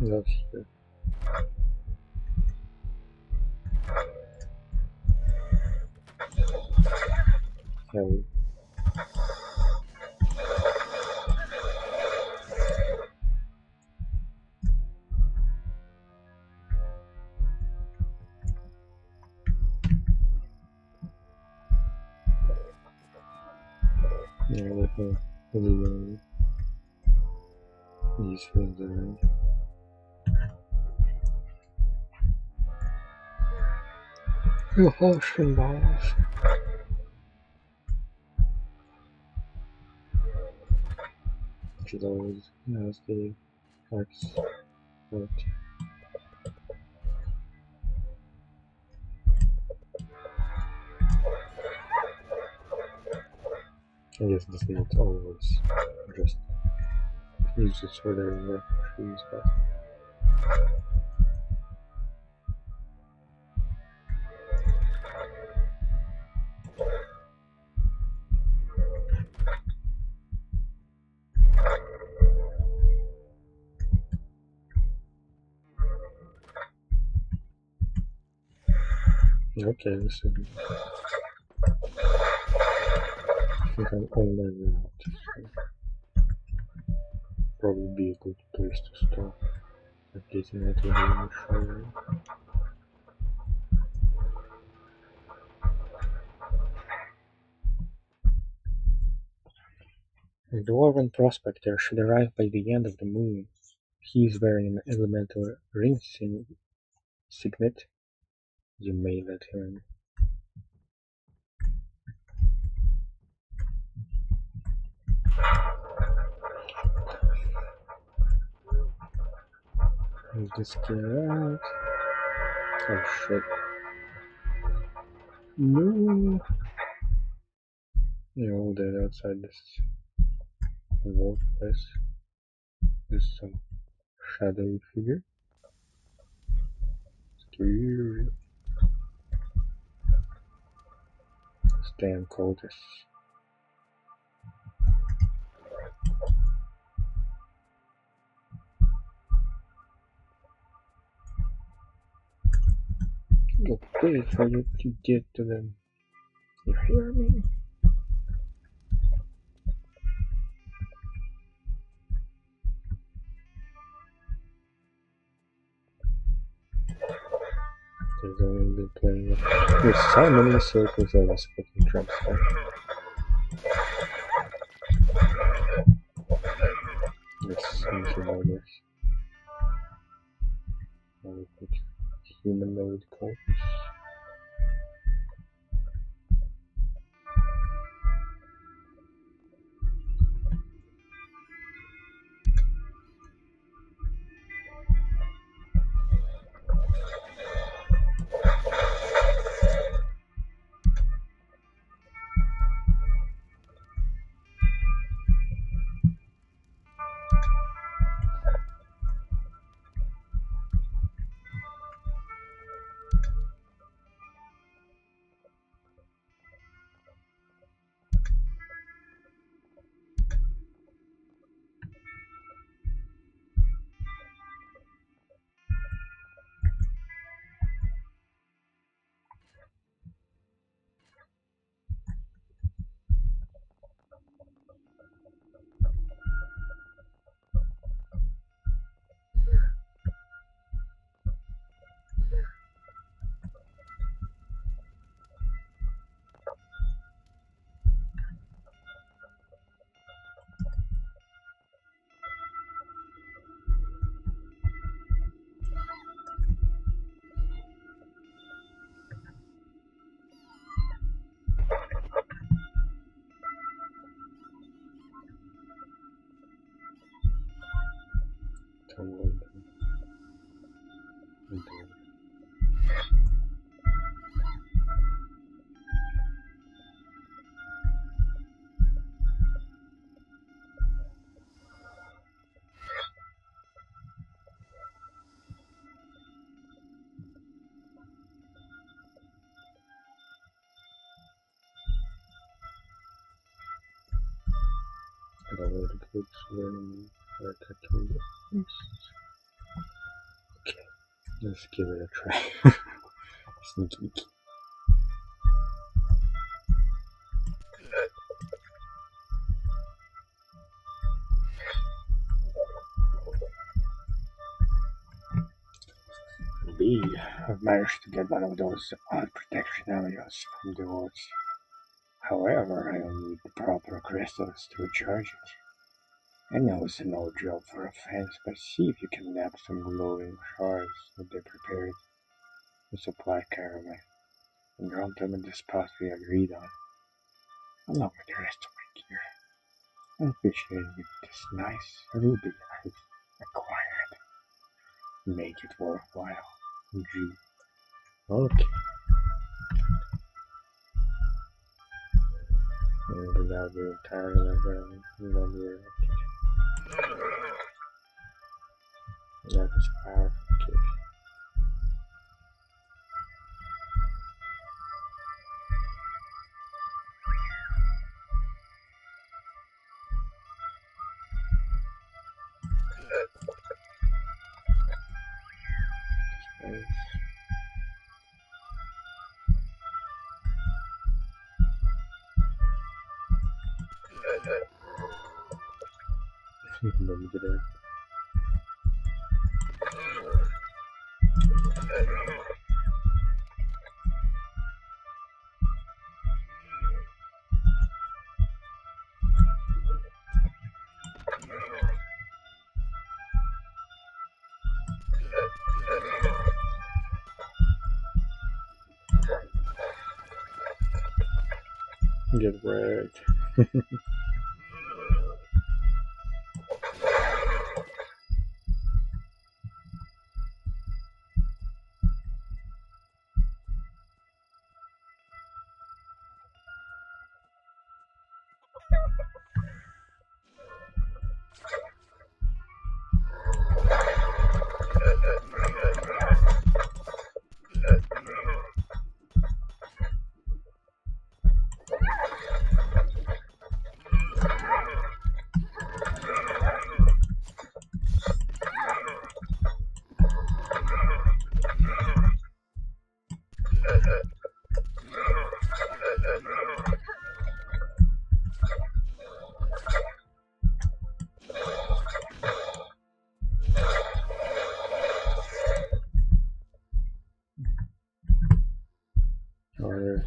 That's here. Heavy. the these things around. The ocean balls. Which is always has the hex out. I guess this is not always just use it for their referees, but okay, this is I think I'm on my way out. So probably be a good place to stop. Getting out of the shower. The dwarven prospector should arrive by the end of the moon. He is wearing an elemental ring signet. You may let him in. Just get out. Oh shit. No! You're all dead outside this workplace. There's some shadowy figure. Scary. Damn cultists. You'll pay for you to get to them. You hear me? There's only been playing with so many circles of us fucking drumstick. Let's see about this. I'll put humanoid cultists. I don't know the books learning attacking the beast. Okay, let's give it a try. Sneaky. Indeed, I've managed to get one of those protection areas from the woods. However, I'll need the proper crystals to recharge it. I know it's no job for a fence, but see if you can nab some glowing shards that they prepared to supply Caramel and drop them in the spot we agreed on, along with the rest of my gear. I'll pitch in with this nice ruby I've acquired. Make it worthwhile. G. Okay. And without the entire level, number. That is powerful kick. Nice. Let me get it. Get wrecked. Or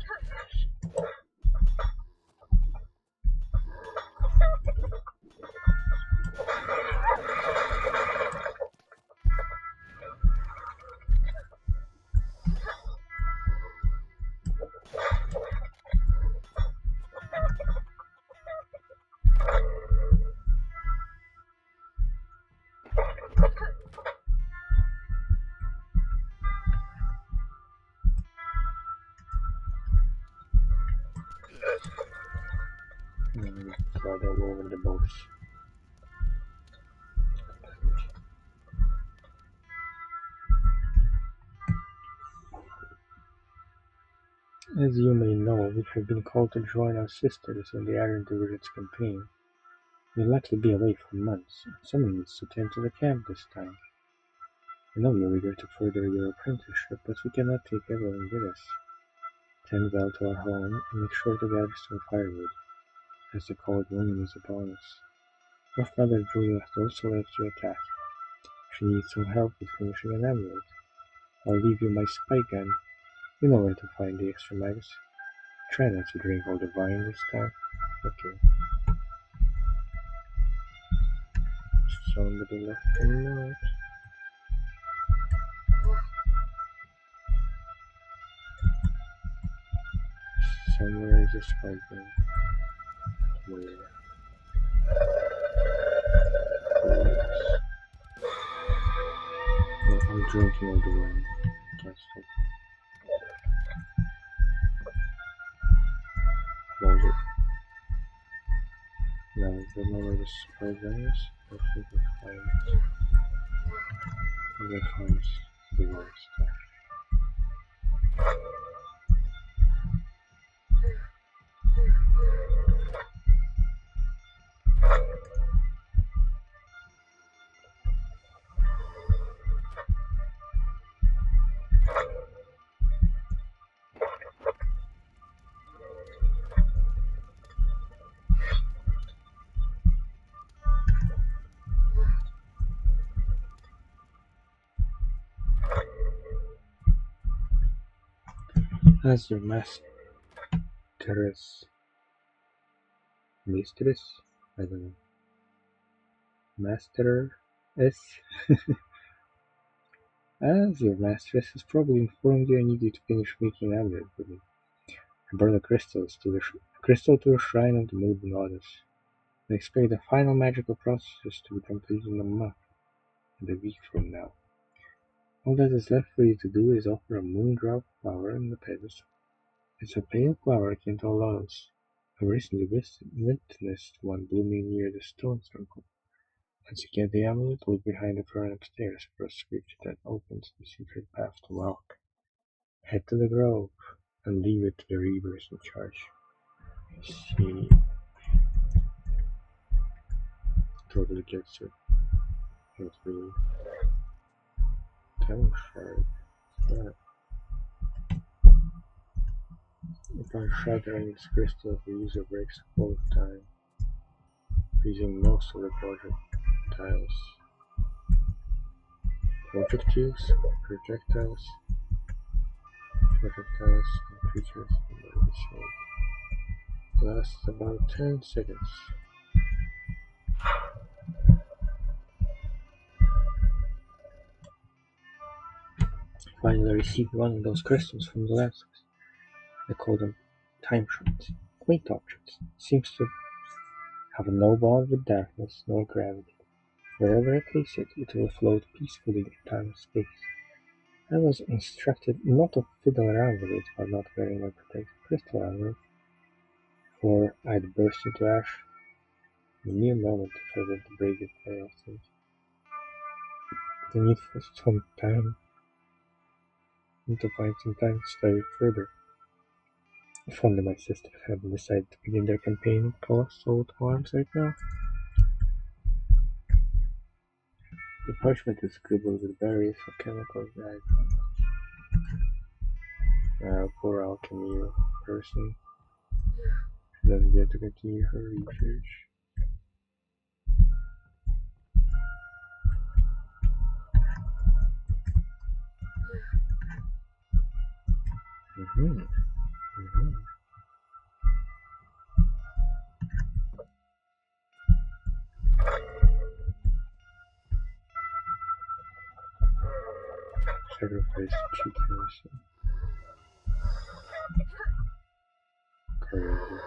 try to go over the box. As you may know, we have been called to join our sisters in the Iron Division's campaign. We'll likely be away for months, and someone needs to tend to the camp this time. I know you're eager to further your apprenticeship, but we cannot take everyone with us. Tend well to our home, and make sure to gather some firewood, as the cold wind is upon us. Rough Mother Julia has also left you a task. She needs some help with finishing an amulet. I'll leave you my spike gun. You know where to find the extra mags. Try not to drink all the wine this time. Okay. Somebody left a note. Summarize the spike gun. Where? Oh, I'm drinking all the wine. Can't stop. Close it. Now I don't know where the spike gun is. I think I find it. I find the wine stuff. As your masteress, Mistress? I don't know. Master S? As your mistress has probably informed you, I need you to finish making an amulet with me. I burn the crystal to the shrine of the moon goddess. I expect the final magical process to be completed in a month and a week from now. All that is left for you to do is offer a moondrop flower in the pedestal. It's a pale flower akin to a lotus. I recently witnessed one blooming near the stone circle. Once you get the amulet, look behind the throne upstairs for a switch that opens the secret path to Malk. Head to the grove and leave it to the reavers in charge. She totally gets it. Not really. Time shard. Yeah. Upon shattering this crystal, the user breaks the flow of time, freezing most of the projectiles. Projectiles? Projectiles? Projectiles and creatures in the shape. Lasts about 10 seconds. Finally, I received one of those crystals from the labs. I call them time shards. Quaint objects. Seems to have no bond with darkness nor gravity. Wherever I place it, it will float peacefully in time and space. I was instructed not to fiddle around with it while not wearing my protective crystal armor, or I'd burst into ash in a mere moment if I were to break it by accident. The need for some time to find some time to study further. If only my sisters hadn't decided to begin their campaign of colossal arms right now. The parchment is scribbled with various chemical diagrams. Poor alchemy person. She doesn't get to continue her research. Mm-hmm. Mm-hmm. Sacrifice chickens. Crazy.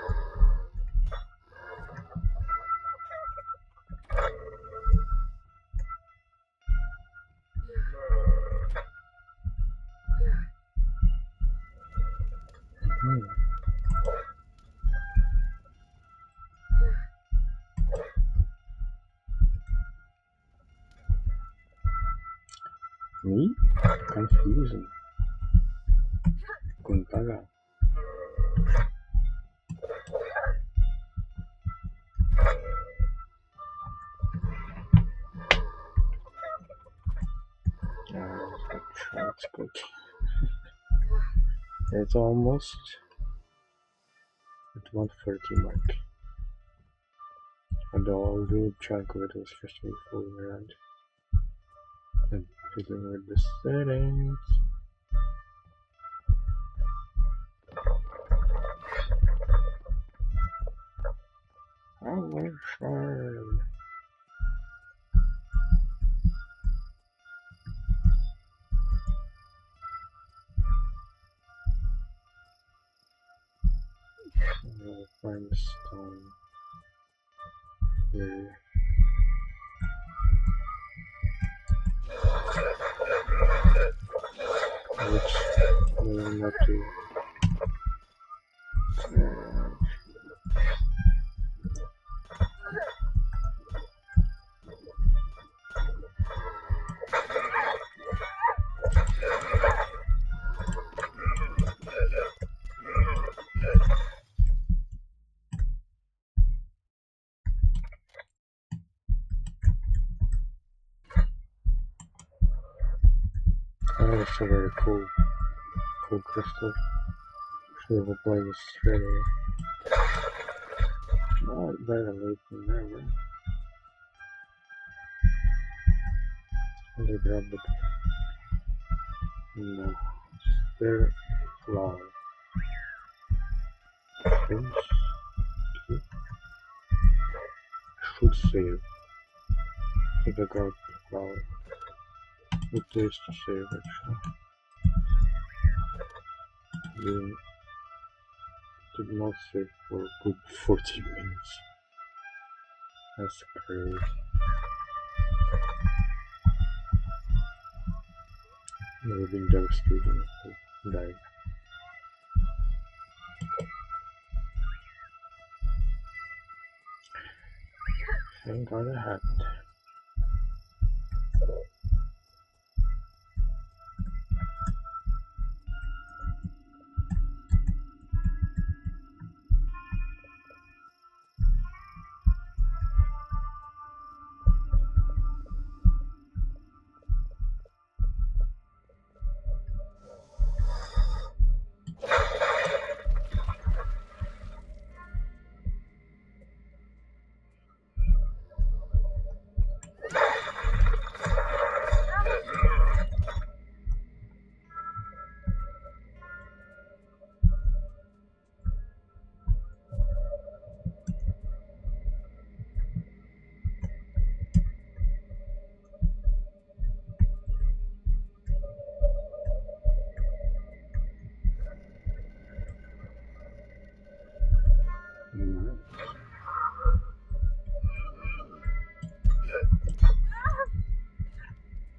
Mm-hmm. Me? Confusing. Gunpala. That's good. It's almost at 130 mark. And all good chunk of it was just me fooling around and fiddling with the settings. Power shard. I'll find the stone here. Which not to. Oh, it's a very cool crystal. Should have applied this straight away. Not better late than never. And I grabbed it. No. Spare flower. Fish. Okay. good save. I think I got the flower. Good place to save actually. Then did not save for a good 40 minutes. That's crazy. Never been devastating to die. Thank God I had.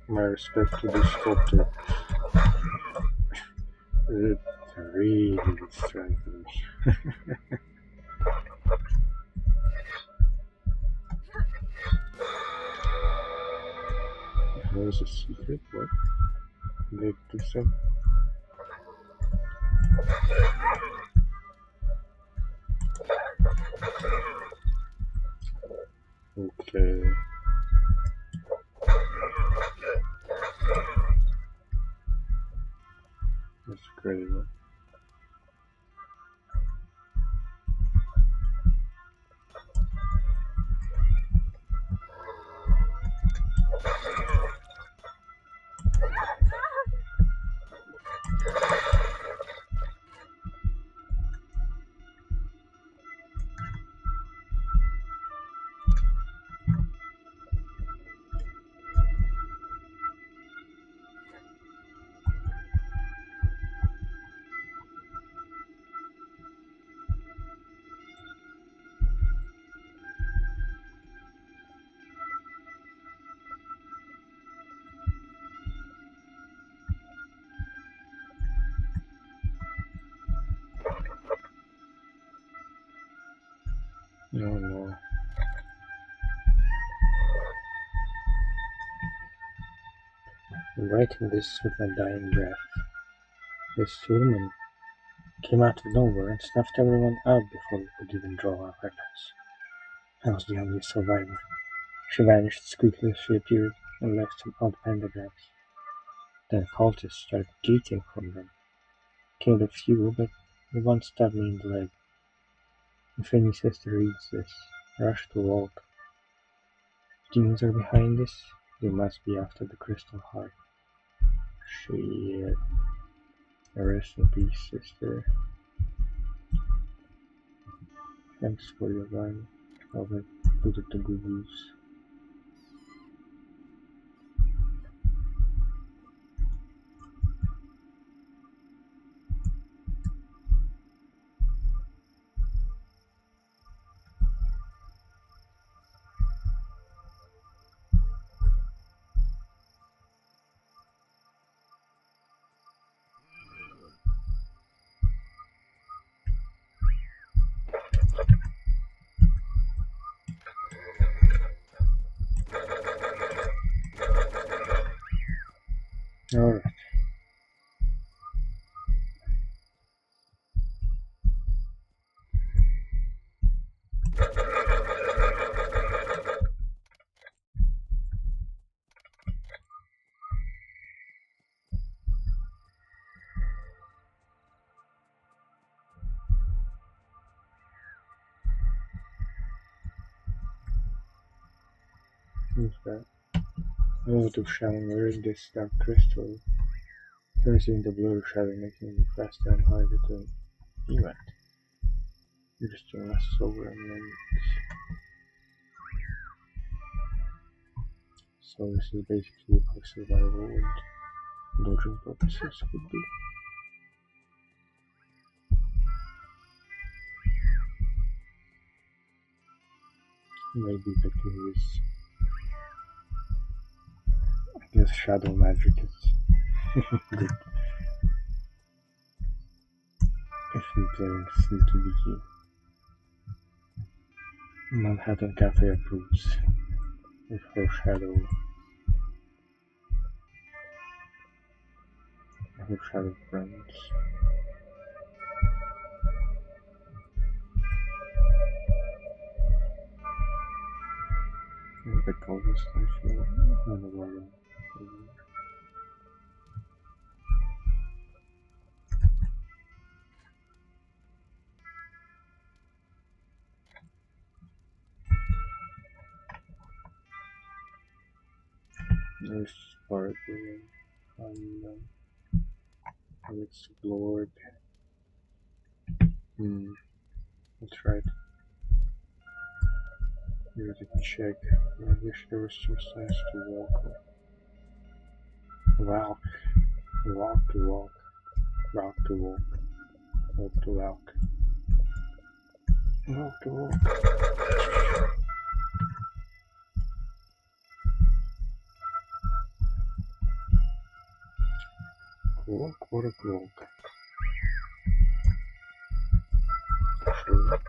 My respect to this sculptor. It really strengthened me. There was a secret? What? They do some. Okay. That's crazy. No. I'm writing this with my dying breath. This woman came out of nowhere and snuffed everyone out before we could even draw our weapons. I was the only survivor. She vanished as quickly as she appeared and left some odd pentagrams. Then cultists started gating from them. Killed a few, but the one stabbed me in the leg. If any sister reads this, rush to walk. If demons are behind this, they must be after the crystal heart. Shit. Rest in peace, sister. Thanks for your line. I'll put it to good use. Alright. Who's that? Lord of Shaman, where is this dark crystal? Turns into blue shadow, making it faster and harder to event. Interesting, less over a minute. So this is basically how survival and dodging purposes would be. Maybe the thing is, I guess shadow magic is good if I'm playing sneaky beaky. Manhattan Cafe approves with her shadow friends. I call this station on the water. There's sparkling and I've explored. That's right. Here's a check. I wish there was some signs to walk. Walk. Walk to walk. Walk to walk. Walk to walk. Walk to walk. Walk, walk, walk. Sure.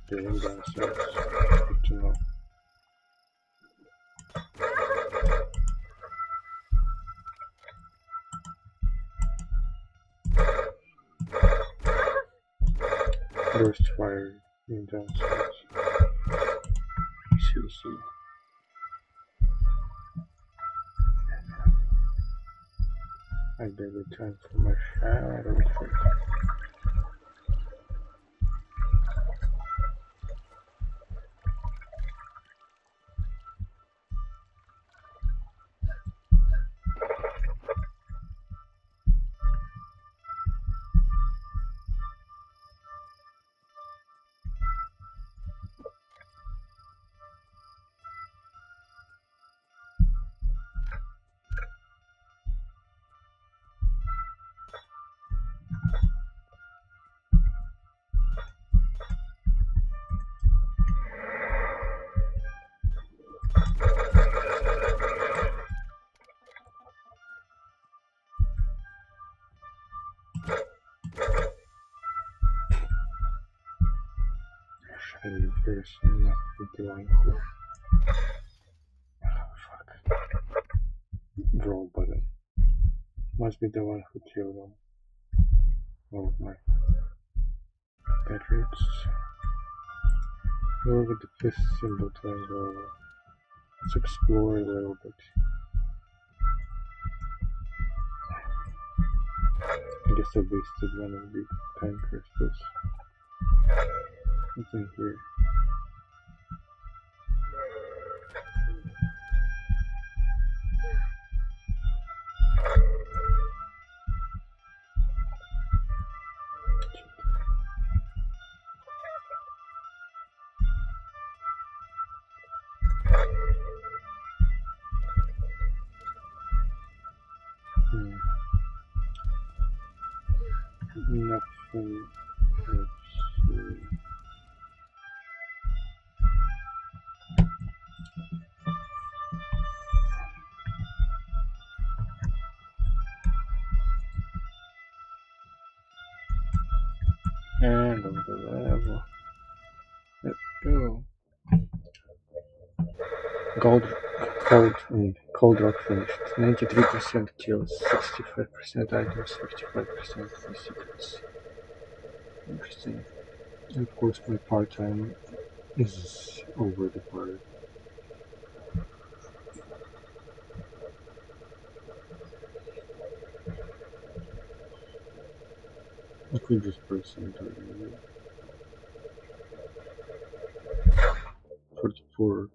Getting downstairs. Good to know. Burst fire in downstairs. See. I barely time for my shadow trick. Shadow person, not the one who. Fuck. Draw button. Must be the one who killed them. Oh my. That rates. Go over the fifth symbol triangle. Let's explore a little bit. I guess I wasted one of the time crystals. What's in here? Nothing. Let's see. And over the level. Let's go. Cold rock finished. 93% kills, 65% items, 55% for secrets. Interesting. And of course my part-time is over the part. I could just proceed to 44,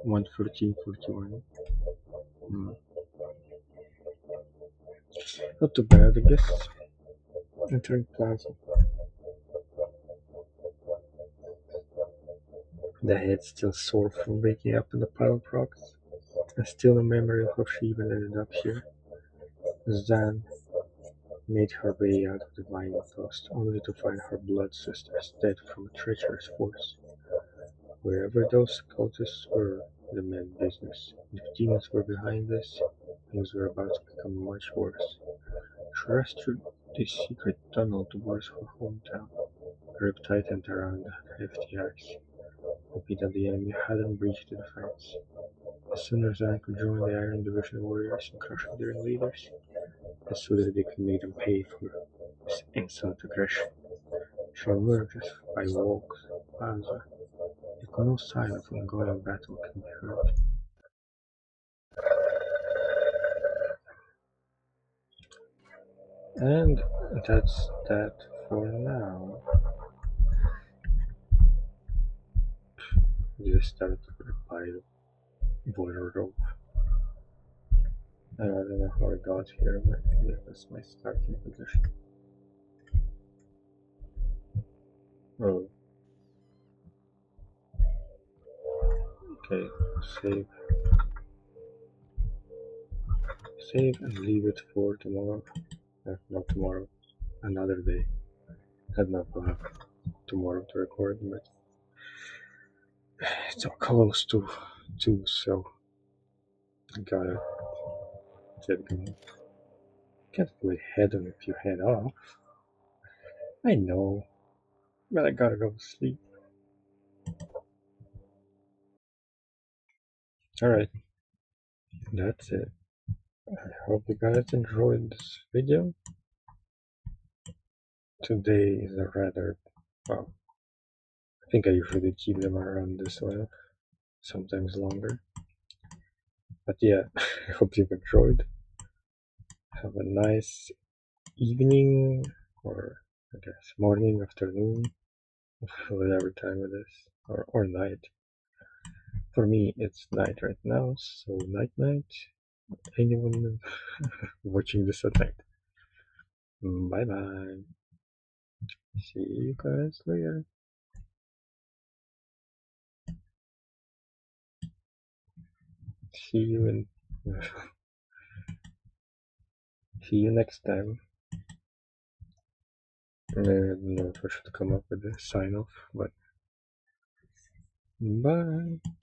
113, 41. Not too bad, I guess. Entering plaza. The head's still sore from waking up in the pile of rocks. And still a memory of how she even ended up here. Zan made her way out of the mining coast, only to find her blood sisters dead from a treacherous force. Wherever those cultists were, they meant business. If demons were behind this, things were about to become much worse. She rushed through this secret tunnel towards her hometown, grip tightened around a hefty axe, hoping that the enemy hadn't breached the defense. As soon as Zan could join the Iron Division warriors and crush their leaders, the sooner they could make them pay for this insolent aggression. She emerges by walks, plaza, yet no sign of ongoing battle can be heard. And that's that for now. Just started to reply Bloodrite. I don't know how I got here, but yeah, that's my starting position. Oh, okay. Save. Save and leave it for tomorrow. Not tomorrow. Another day. I'd not have tomorrow to record, but it's so close to 2, so I gotta get going. Can't play Hedon if you head off. I know, but I gotta go to sleep. Alright, that's it. I hope you guys enjoyed this video. Today is a rather, well, I think I usually keep them around this length, sometimes longer. But yeah, I hope you've enjoyed. Have a nice evening, or I guess morning, afternoon, whatever time it is, or night. For me, it's night right now, so night night. Anyone watching this at night? Bye bye. See you guys later. See you in. See you next time. I don't know if I should come up with a sign off, but bye.